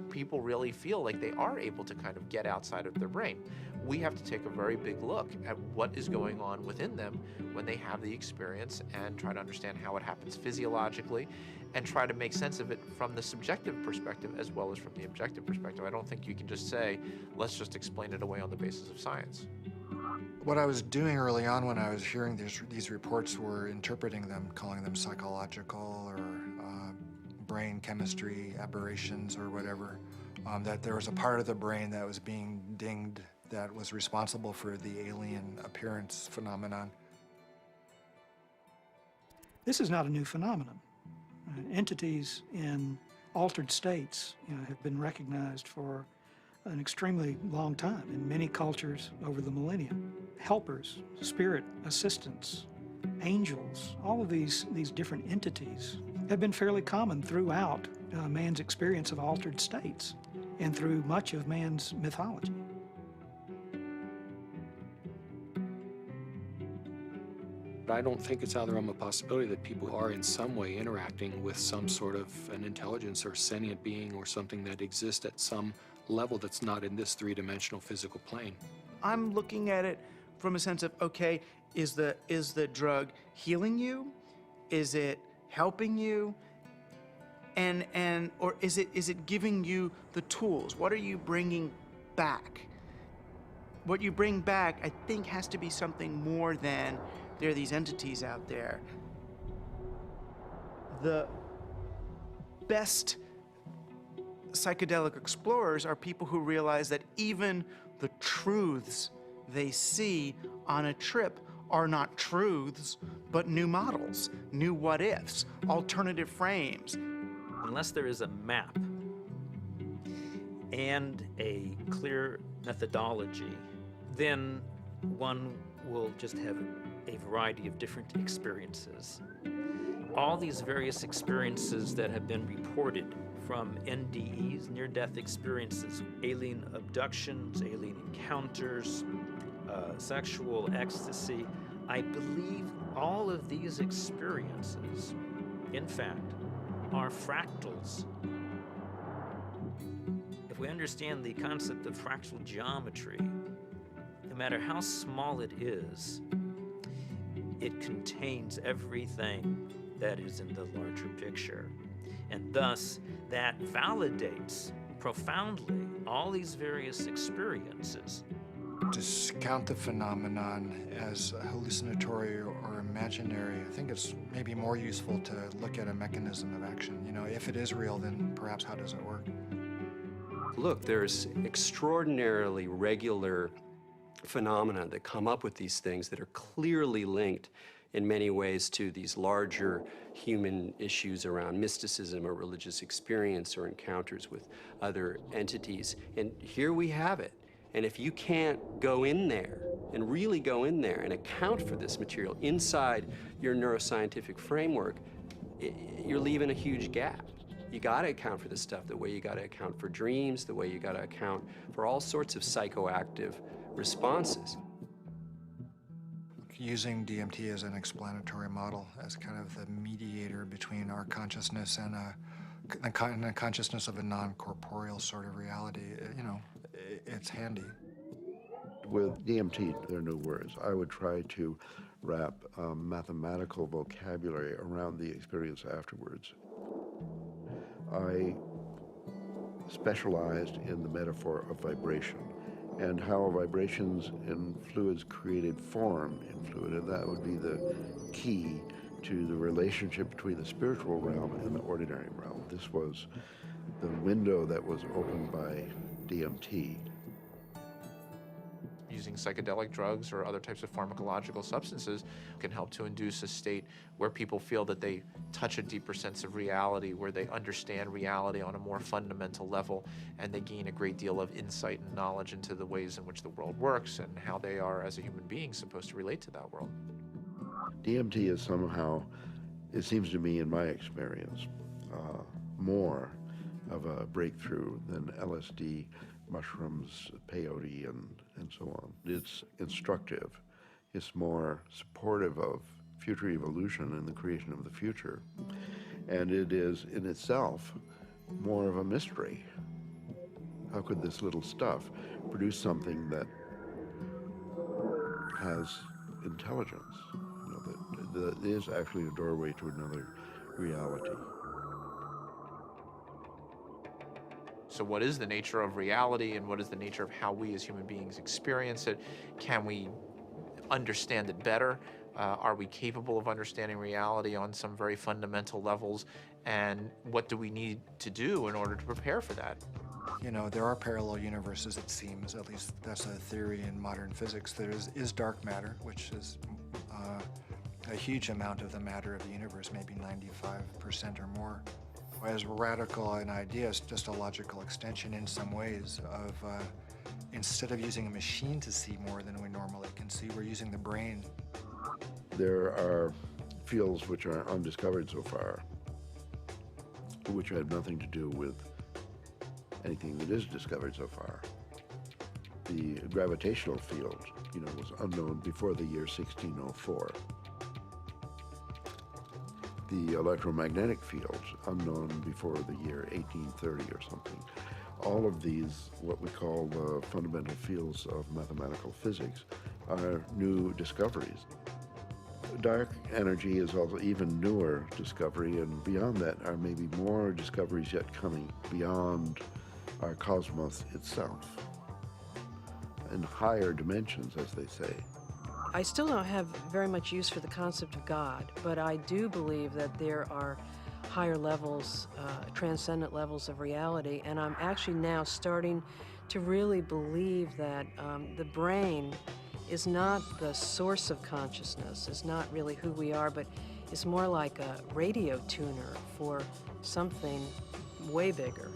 people really feel like they are able to kind of get outside of their brain. We have to take a very big look at what is going on within them when they have the experience and try to understand how it happens physiologically and try to make sense of it from the subjective perspective as well as from the objective perspective. I don't think you can just say, let's just explain it away on the basis of science. What I was doing early on when I was hearing these reports were interpreting them, calling them psychological or brain chemistry aberrations or whatever, that there was a part of the brain that was being dinged that was responsible for the alien appearance phenomenon. This is not a new phenomenon. Entities in altered states, have been recognized for an extremely long time in many cultures over the millennia. Helpers, spirit assistants, angels, all of these different entities have been fairly common throughout man's experience of altered states and through much of man's mythology. I don't think it's out of the realm of possibility that people are in some way interacting with some sort of an intelligence or sentient being or something that exists at some level that's not in this three-dimensional physical plane. I'm looking at it from a sense of, okay, is the drug healing you? Is it helping you? Or is it giving you the tools? What are you bringing back? What you bring back, I think, has to be something more than there are these entities out there. The best psychedelic explorers are people who realize that even the truths they see on a trip are not truths, but new models, new what-ifs, alternative frames. Unless there is a map and a clear methodology, then one will just have a variety of different experiences. All these various experiences that have been reported from NDEs, near-death experiences, alien abductions, alien encounters, sexual ecstasy, I believe all of these experiences, in fact, are fractals. If we understand the concept of fractal geometry, no matter how small it is, it contains everything that is in the larger picture. And thus, that validates profoundly all these various experiences. Discount the phenomenon as hallucinatory or imaginary. I think it's maybe more useful to look at a mechanism of action. If it is real, then perhaps how does it work? Look, there's extraordinarily regular phenomena that come up with these things that are clearly linked in many ways to these larger human issues around mysticism or religious experience or encounters with other entities. And here we have it. And if you can't go in there and really go in there and account for this material inside your neuroscientific framework, you're leaving a huge gap. You gotta account for this stuff the way you gotta account for dreams, the way you gotta account for all sorts of psychoactive responses. Using DMT as an explanatory model, as kind of the mediator between our consciousness and the consciousness of a non-corporeal sort of reality, it's handy. With DMT, there are no words. I would try to wrap mathematical vocabulary around the experience afterwards. I specialized in the metaphor of vibration and how vibrations in fluids created form in fluid, and that would be the key to the relationship between the spiritual realm and the ordinary realm. This was the window that was opened by DMT. Using psychedelic drugs or other types of pharmacological substances can help to induce a state where people feel that they touch a deeper sense of reality, where they understand reality on a more fundamental level, and they gain a great deal of insight and knowledge into the ways in which the world works and how they are, as a human being, supposed to relate to that world. DMT is somehow, it seems to me in my experience, more of a breakthrough than LSD, mushrooms, peyote, and so on. It's instructive. It's more supportive of future evolution and the creation of the future. And it is in itself more of a mystery. How could this little stuff produce something that has intelligence, you know, that is actually a doorway to another reality? So what is the nature of reality, and what is the nature of how we as human beings experience it? Can we understand it better? Are we capable of understanding reality on some very fundamental levels? And what do we need to do in order to prepare for that? You know, there are parallel universes, it seems, at least that's a theory in modern physics. There is dark matter, which is a huge amount of the matter of the universe, maybe 95% or more. As radical an idea, it's just a logical extension in some ways of, instead of using a machine to see more than we normally can see, we're using the brain. There are fields which are undiscovered so far, which have nothing to do with anything that is discovered so far. The gravitational field, you know, was unknown before the year 1604. The electromagnetic field, unknown before the year 1830 or something. All of these, what we call the fundamental fields of mathematical physics, are new discoveries. Dark energy is also even newer discovery, and beyond that are maybe more discoveries yet coming beyond our cosmos itself, in higher dimensions, as they say. I still don't have very much use for the concept of God, but I do believe that there are higher levels, transcendent levels of reality, and I'm actually now starting to really believe that the brain is not the source of consciousness, is not really who we are, but it's more like a radio tuner for something way bigger.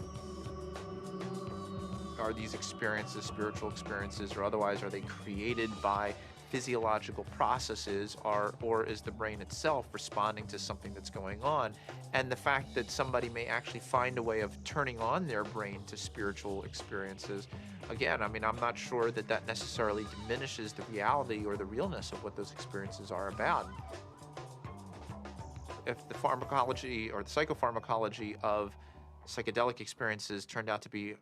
Are these experiences, spiritual experiences or otherwise, are they created by physiological processes, or is the brain itself responding to something that's going on? And the fact that somebody may actually find a way of turning on their brain to spiritual experiences, again, I mean, I'm not sure that that necessarily diminishes the reality or the realness of what those experiences are about. If the pharmacology or the psychopharmacology of psychedelic experiences turned out to be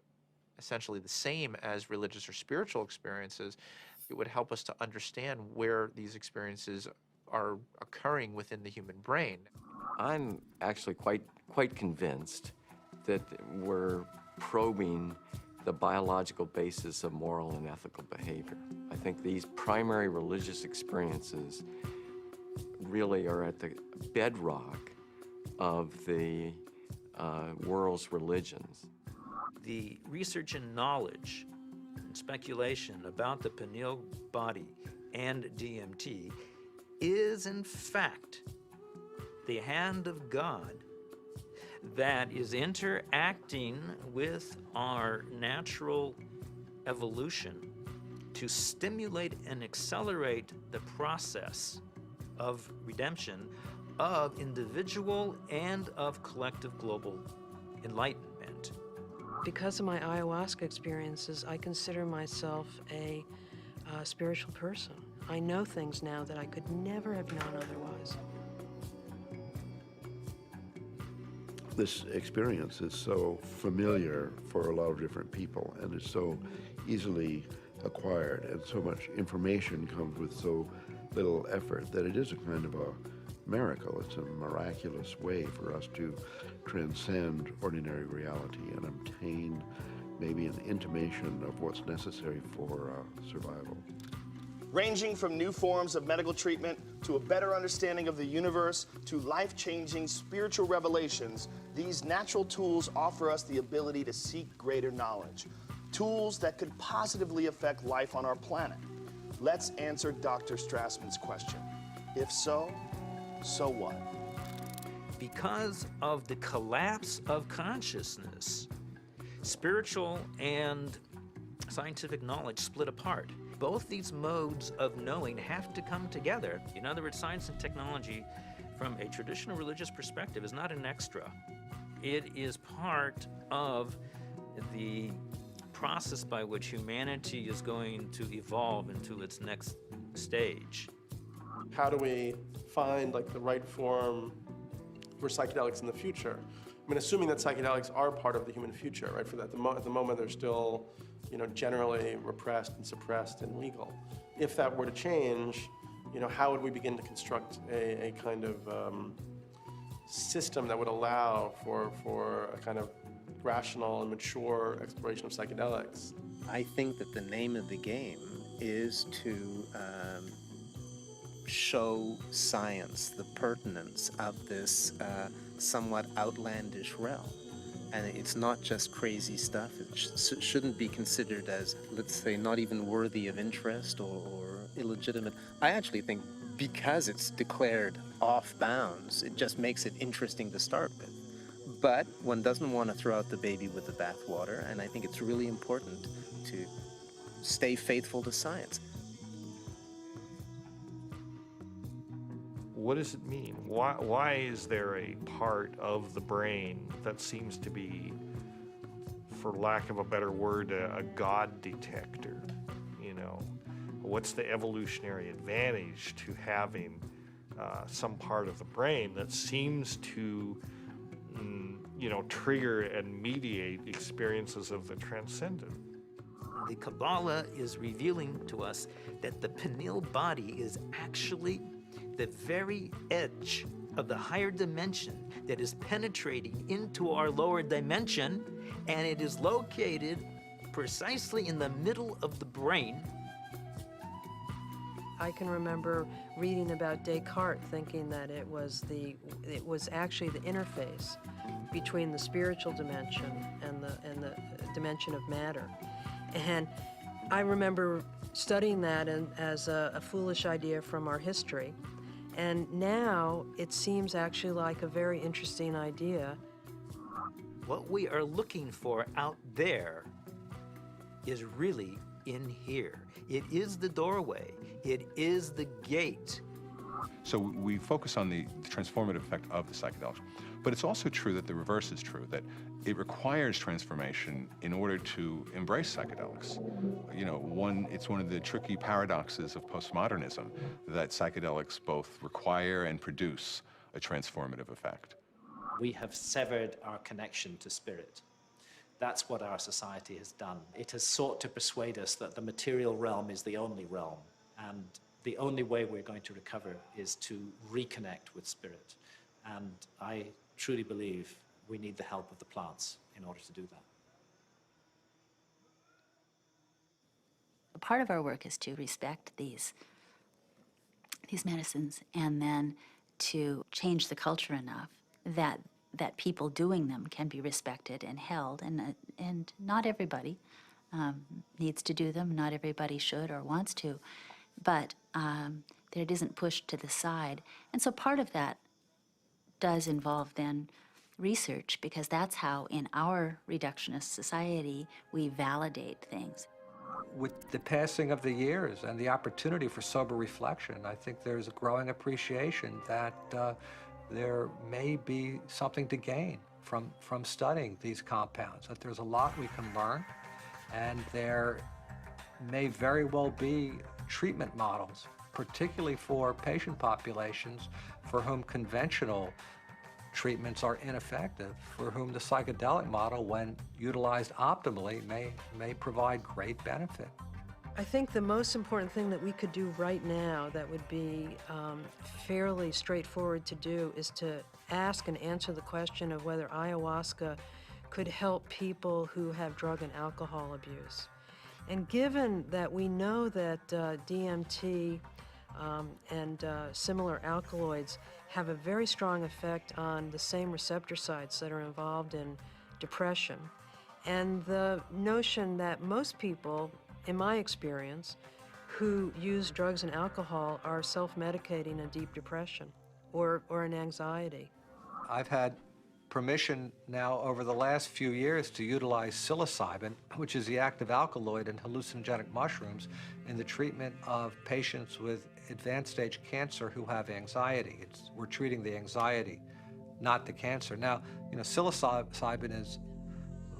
essentially the same as religious or spiritual experiences, it would help us to understand where these experiences are occurring within the human brain. I'm actually quite convinced that we're probing the biological basis of moral and ethical behavior. I think these primary religious experiences really are at the bedrock of the world's religions. The research and knowledge and speculation about the pineal body and DMT is in fact the hand of God that is interacting with our natural evolution to stimulate and accelerate the process of redemption of individual and of collective global enlightenment. Because of my ayahuasca experiences, I consider myself a spiritual person. I know things now that I could never have known otherwise. This experience is so familiar for a lot of different people, and is so easily acquired, and so much information comes with so little effort that it is a kind of a miracle. It's a miraculous way for us to transcend ordinary reality and obtain maybe an intimation of what's necessary for survival. Ranging from new forms of medical treatment to a better understanding of the universe to life-changing spiritual revelations, these natural tools offer us the ability to seek greater knowledge. Tools that could positively affect life on our planet. Let's answer Dr. Strassman's question. If so, so what? Because of the collapse of consciousness, spiritual and scientific knowledge split apart. Both these modes of knowing have to come together. In other words, science and technology, from a traditional religious perspective, is not an extra. It is part of the process by which humanity is going to evolve into its next stage. How do we find like the right form for psychedelics in the future? I mean, assuming that psychedelics are part of the human future, right? For that, at the moment they're still, generally repressed and suppressed and illegal. If that were to change, how would we begin to construct a kind of system that would allow for a kind of rational and mature exploration of psychedelics? I think that the name of the game is to show science the pertinence of this somewhat outlandish realm. And it's not just crazy stuff. It shouldn't be considered as, let's say, not even worthy of interest or illegitimate. I actually think because it's declared off bounds, it just makes it interesting to start with. But one doesn't want to throw out the baby with the bathwater, and I think it's really important to stay faithful to science. What does it mean? Why is there a part of the brain that seems to be, for lack of a better word, a God detector? What's the evolutionary advantage to having some part of the brain that seems to, trigger and mediate experiences of the transcendent? The Kabbalah is revealing to us that the pineal body is actually the very edge of the higher dimension that is penetrating into our lower dimension, and it is located precisely in the middle of the brain. I can remember reading about Descartes, thinking that it was actually the interface between the spiritual dimension and the dimension of matter. And I remember studying that as a foolish idea from our history. And now it seems actually like a very interesting idea. What we are looking for out there is really in here. It is the doorway. It is the gate. So we focus on the transformative effect of the psychedelics. But it's also true that the reverse is true, that it requires transformation in order to embrace psychedelics. It's one of the tricky paradoxes of postmodernism, that psychedelics both require and produce a transformative effect. We have severed our connection to spirit. That's what our society has done. It has sought to persuade us that the material realm is the only realm, and the only way we're going to recover is to reconnect with spirit. And I truly believe we need the help of the plants in order to do that. Part of our work is to respect these medicines and then to change the culture enough that people doing them can be respected and held, and not everybody needs to do them, not everybody should or wants to, but that it isn't pushed to the side. And so part of that does involve then research, because that's how in our reductionist society we validate things. With the passing of the years and the opportunity for sober reflection, I think there's a growing appreciation that there may be something to gain from studying these compounds, that there's a lot we can learn, and there may very well be treatment models, particularly for patient populations for whom conventional treatments are ineffective, for whom the psychedelic model, when utilized optimally, may provide great benefit. I think the most important thing that we could do right now that would be fairly straightforward to do is to ask and answer the question of whether ayahuasca could help people who have drug and alcohol abuse. And given that we know that DMT and similar alkaloids have a very strong effect on the same receptor sites that are involved in depression, and the notion that most people, in my experience, who use drugs and alcohol are self-medicating a deep depression or an anxiety. I've had permission now over the last few years to utilize psilocybin, which is the active alkaloid in hallucinogenic mushrooms, in the treatment of patients with advanced stage cancer who have anxiety. We're treating the anxiety, not the cancer. Now, psilocybin is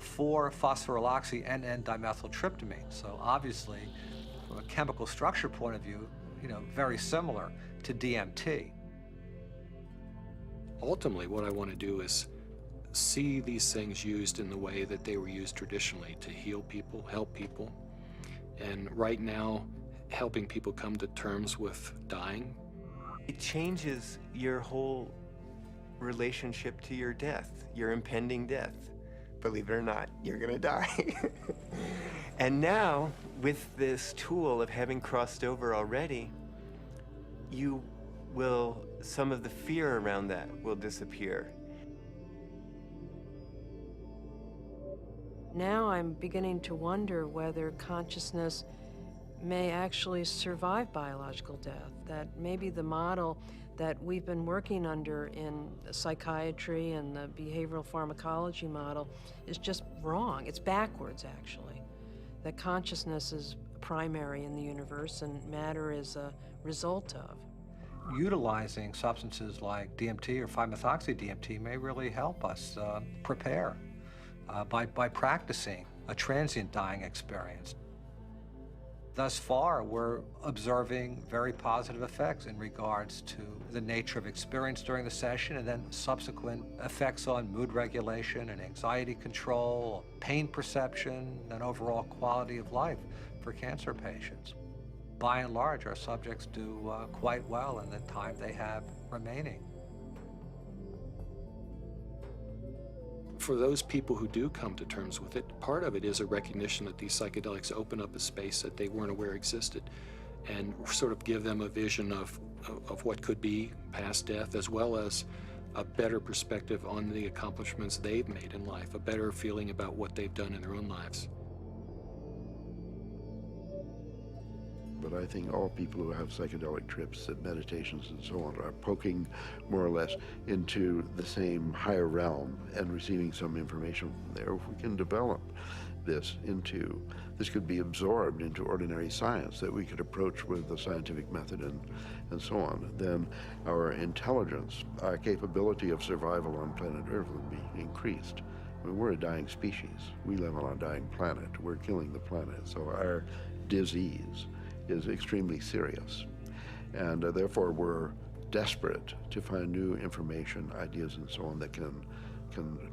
4-phosphoryloxy-NN-dimethyltryptamine. So obviously, from a chemical structure point of view, very similar to DMT. Ultimately, what I want to do is see these things used in the way that they were used traditionally, to heal people, help people. And right now, helping people come to terms with dying. It changes your whole relationship to your death, your impending death. Believe it or not, you're gonna die. And now, with this tool of having crossed over already, some of the fear around that will disappear. Now I'm beginning to wonder whether consciousness may actually survive biological death, that maybe the model that we've been working under in psychiatry and the behavioral pharmacology model is just wrong. It's backwards, actually. That consciousness is primary in the universe and matter is a result of. Utilizing substances like DMT or 5-methoxy-DMT may really help us prepare by practicing a transient dying experience. Thus far, we're observing very positive effects in regards to the nature of experience during the session and then subsequent effects on mood regulation and anxiety control, pain perception, and overall quality of life for cancer patients. By and large, our subjects do quite well in the time they have remaining. For those people who do come to terms with it, part of it is a recognition that these psychedelics open up a space that they weren't aware existed and sort of give them a vision of what could be past death, as well as a better perspective on the accomplishments they've made in life, a better feeling about what they've done in their own lives. But I think all people who have psychedelic trips and meditations and so on are poking more or less into the same higher realm and receiving some information from there. If we can develop this could be absorbed into ordinary science that we could approach with the scientific method and so on, then our intelligence, our capability of survival on planet Earth would be increased. I mean, we're a dying species. We live on a dying planet. We're killing the planet. So our disease is extremely serious. And therefore, we're desperate to find new information, ideas, and so on that can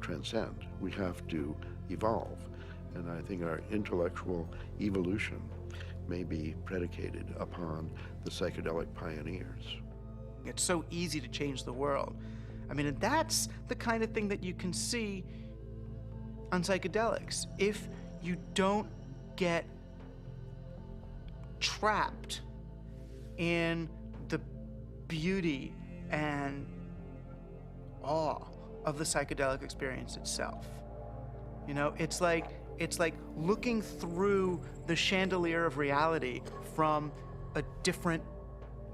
transcend. We have to evolve. And I think our intellectual evolution may be predicated upon the psychedelic pioneers. It's so easy to change the world. I mean, and that's the kind of thing that you can see on psychedelics. If you don't get trapped in the beauty and awe of the psychedelic experience itself. You know, it's like looking through the chandelier of reality from a different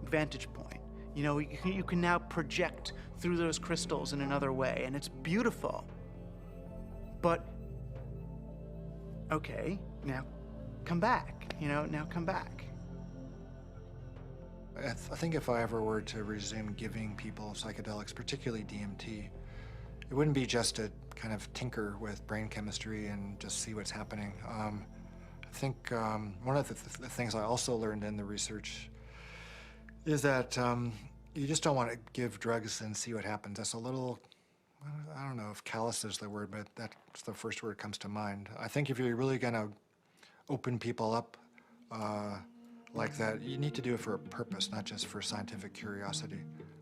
vantage point. You know, you can now project through those crystals in another way, and it's beautiful. But, okay, now come back, now come back. I think if I ever were to resume giving people psychedelics, particularly DMT, it wouldn't be just to kind of tinker with brain chemistry and just see what's happening. I think one of the things I also learned in the research is that you just don't want to give drugs and see what happens. That's a little, I don't know if callous is the word, but that's the first word that comes to mind. I think if you're really going to open people up like that, you need to do it for a purpose, not just for scientific curiosity.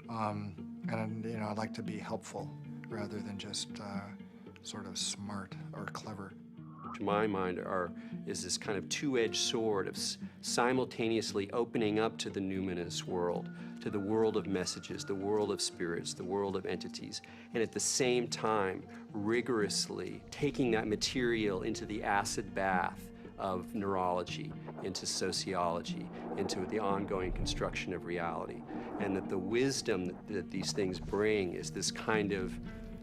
And I'd like to be helpful rather than just sort of smart or clever. To my mind, is this kind of two-edged sword of simultaneously opening up to the numinous world, to the world of messages, the world of spirits, the world of entities, and at the same time rigorously taking that material into the acid bath of neurology, into sociology, into the ongoing construction of reality. And that the wisdom that these things bring is this kind of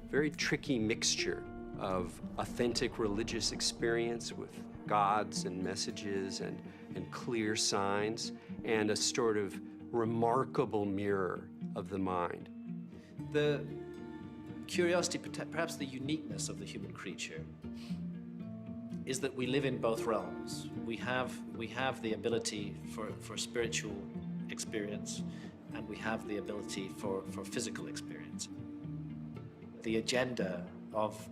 very tricky mixture of authentic religious experience with gods and messages and clear signs, and a sort of remarkable mirror of the mind. The curiosity, perhaps the uniqueness of the human creature, is that we live in both realms. We have the ability for spiritual experience, and we have the ability for physical experience. The agenda of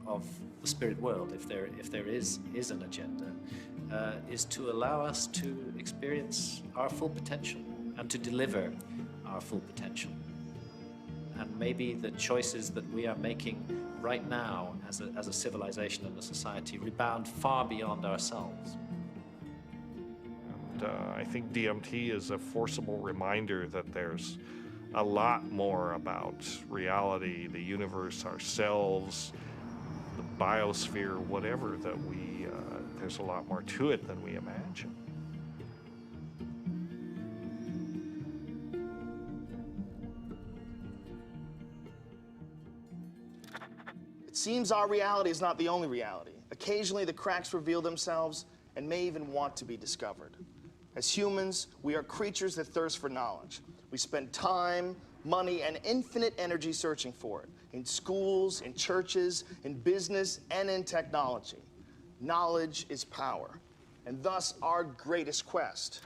the spirit world, if there is an agenda, is to allow us to experience our full potential and to deliver our full potential. And maybe the choices that we are making right now as a civilization and a society rebound far beyond ourselves. And I think DMT is a forcible reminder that there's a lot more about reality, the universe, ourselves, the biosphere, whatever, that there's a lot more to it than we imagine. It seems our reality is not the only reality. Occasionally, the cracks reveal themselves and may even want to be discovered. As humans, we are creatures that thirst for knowledge. We spend time, money, and infinite energy searching for it, in schools, in churches, in business, and in technology. Knowledge is power, and thus our greatest quest.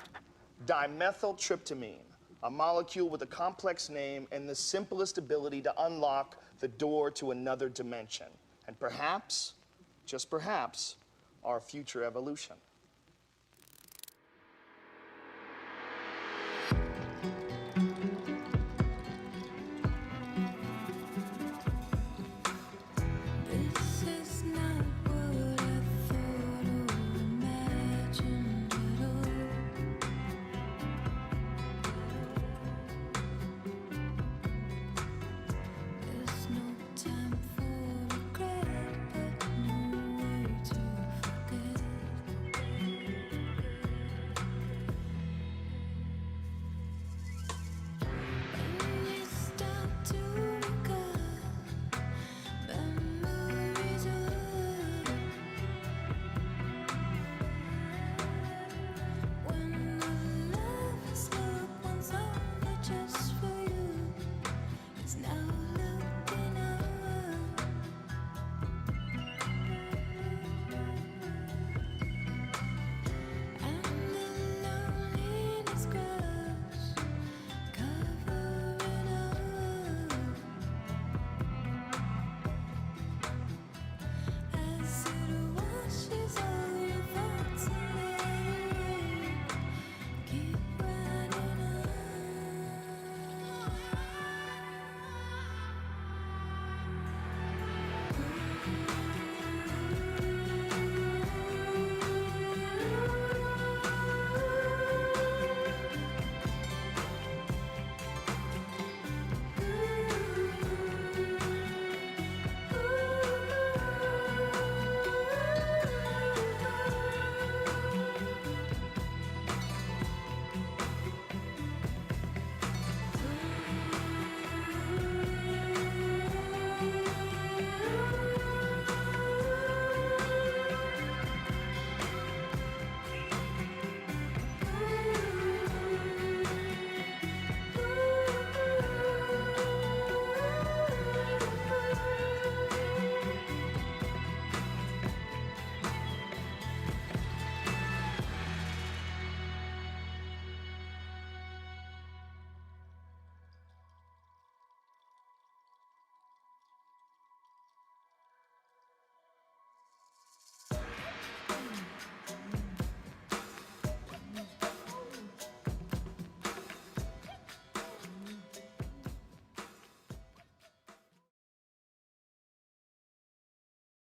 Dimethyltryptamine, a molecule with a complex name and the simplest ability to unlock the door to another dimension, and perhaps, just perhaps, our future evolution.